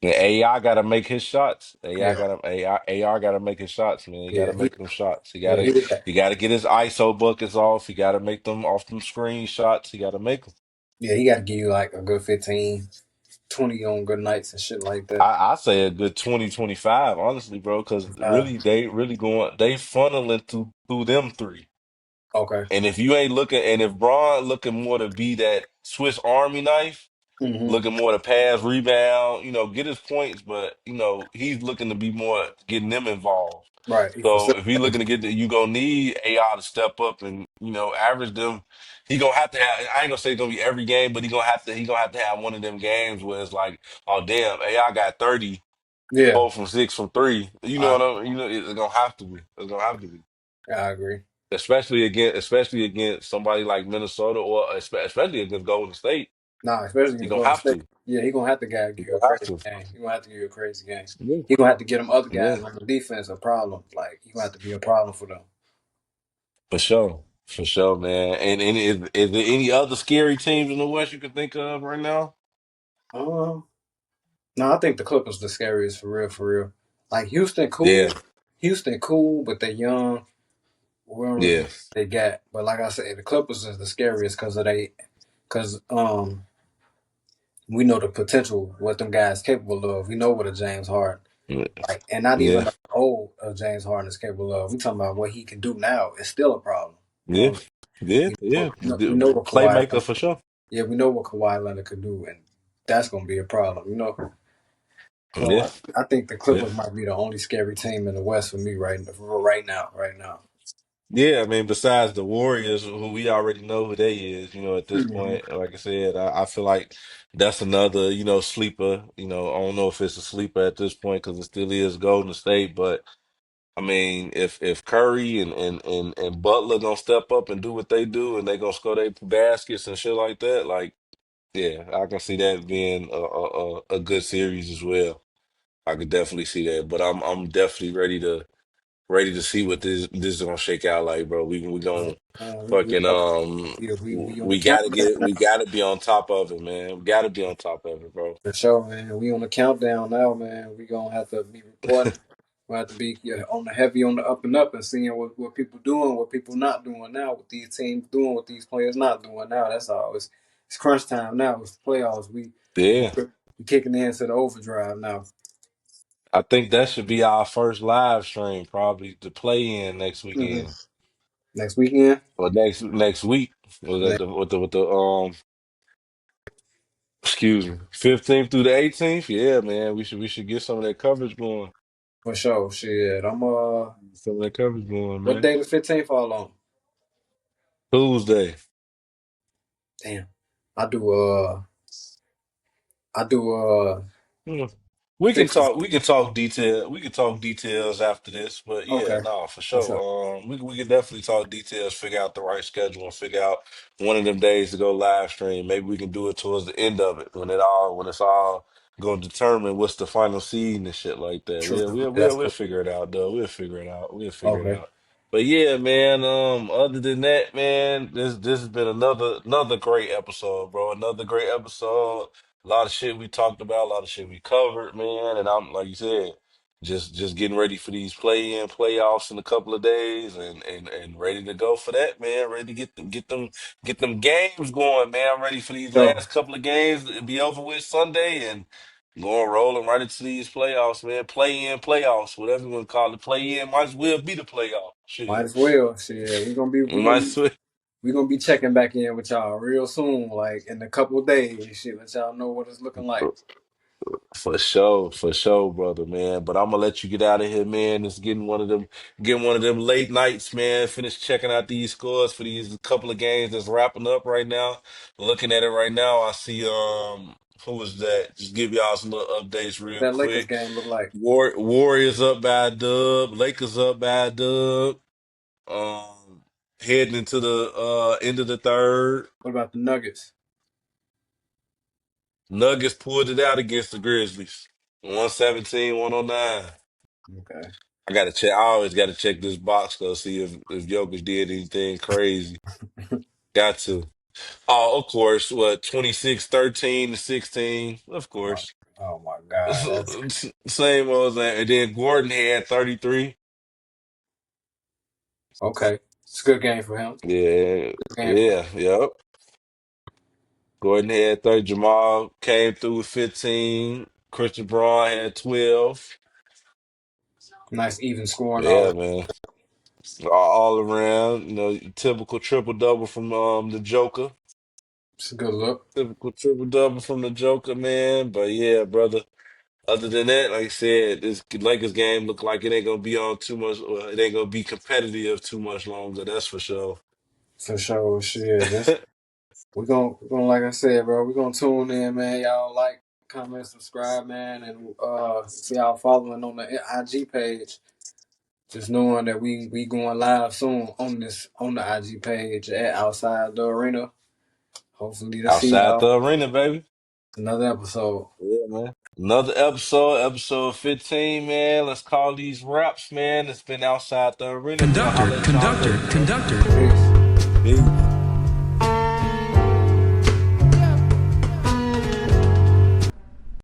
And AI got to make his shots. AI Yeah, got to AR got to make his shots, man. He got yeah, to make them shots. yeah, He got to get his ISO buckets off. He got to make them off them screen shots. He got to make them. yeah. He got to give you like a good 15, 20 on good nights and shit like that. I say a good 2025, honestly, bro, because Uh, really they really going they funneling through them three. okay. And if you ain't looking, and if Braun looking more to be that Swiss Army knife, Hmm. looking more to pass, rebound, get his points, but he's looking to be more getting them involved. Right. He So if he's facilitates. looking to get you gonna need AI to step up and average them. He gonna have to have. I ain't gonna say it's gonna be every game, but he gonna have to have one of them games where it's like, oh damn, AI got 30, Yeah, 4 from 6 from three. You know I what I mean? It's gonna have to be. It's gonna have to be. I agree. Especially against somebody like Minnesota or especially against Golden State. Nah, especially You against gonna Golden have State. to. Yeah, he gonna have to guy You give you a gonna have crazy to. game. He gonna have to give you a crazy game. Yeah. He gonna have to get them other Yeah. guys on the defense a problem. Like he gonna have to be a problem for them. For sure. For sure, man. And is there any other scary teams in the West you can think of right now? Um, no, I think the Clippers the scariest for real, for real. Like Yeah. Houston cool, but they young. We don't really know Yeah. what they got. But like I said, the Clippers is the scariest because we know the potential what them guys capable of. We know what a James Harden like, and not even Yeah. the old James Harden is capable of. We talking about what he can do now. It's still a problem. You know, Yeah. Yeah. Yeah. we know what Kawhi. Playmaker for sure. Yeah, we know what Kawhi Leonard could do, and that's gonna be a problem. So Yeah. I think the Yeah. Clippers might be the only scary team in the West for me right now, right now. Yeah, I mean, besides the Warriors, who we already know who they is, at this Hmm. point, like I said, I feel like that's another, sleeper. I don't know if it's a sleeper at this point because it still is Golden State, but I mean, if Curry and Butler gonna step up and do what they do, and they gonna score their baskets and shit like that, like yeah, I can see that being a good series as well. I could definitely see that, but I'm definitely ready to see what this is gonna shake out like, bro. We gonna We fucking know we on the we gotta countdown we gotta be on top of it, man. We gotta be on top of it, bro. for sure, man. We on the countdown now, man. We gonna have to be reporting. We have to be on the heavy, on the up and up, and seeing what people doing, what people not doing now, what these teams doing, what these players not doing now. That's all. It's crunch time now. It's playoffs. Yeah, We kicking into the overdrive now. I think that should be our first live stream, probably to play in next Hmm. weekend Next weekend. or next week. Was that Next, with the excuse me, 15th through the 18th? Yeah, man, we should get some of that coverage going. for sure. Shit. Some of that coverage going, What man. day the 15th fall on? Tuesday. Damn. I do. I do. Hmm. We can 50. talk. We can talk detail. We can talk details after this. But yeah, Okay. no, for For sure. sure. We can definitely talk details. Figure out the right schedule and figure out one of them days to go live stream. Maybe we can do it towards the end of it when it's all going to determine what's the final seed and shit like that. True. We'll That's figure it out though. We'll figure it out. We'll figure it okay. out. But yeah, man. Other than that, man, this has been another great episode, bro. Another great episode. A lot of shit we talked about, a lot of shit we covered, man. And I'm like you said, just getting ready for these play-in playoffs in a couple of days, and ready to go for that, man. Ready to get them games going, man. I'm ready for these So last couple of games to be over with Sunday and going rolling right into these playoffs, man. Play-in playoffs, whatever you want to call it. Play-in might as well be the playoff. might Shit, as well. Shit. We're gonna be we're gonna might be as well. we're gonna be checking back in with y'all real soon, like in a couple of days. Shit, let y'all know what it's looking like. For sure, brother, man. But I'm gonna let you get out of here, man. It's getting one of them late nights, man. Finish checking out these scores for these couple of games that's wrapping up right now. Looking at it right now, I see who was that? Just give y'all some little updates What real that Lakers quick. game look like? Warriors up by a dub, Lakers up by a dub. Um, Heading into the end of the third. What about the Nuggets? Nuggets pulled it out against the Grizzlies. 117-109. Okay. I gotta check. I always gotta check this box though, see if Jokic did anything crazy. Got to. Oh, of course. What, 26-13 to 16? Of Oh my, course. oh my God, that's Same old thing. And then Gordon had 33. okay. It's a good game for him. Yeah. Good game for him. Yeah. Yep. Gordon had 30. Jamal came through with 15. Christian Braun had 12. Nice even scoring all. Yeah, man. All around, typical triple double from the Joker. It's a good look Typical triple double from the Joker, man. But yeah, brother. Other than that, like I said, this Lakers game look like it ain't gonna be on too much. Well, it ain't gonna be competitive too much longer. That's for sure. for sure. Shit, just we're gonna like I said, bro. We're gonna tune in, man. Y'all like, comment, subscribe, man, and if y'all following on the IG page, just knowing that we going live soon on the IG page at Outside the Arena. Hopefully to see Outside y'all the arena, baby. another episode. Yeah, man. Another episode 15, man. Let's call these wraps, man. It's been outside the arena. We'll Conductor, holler at y'all conductor, later, man. conductor. Peace.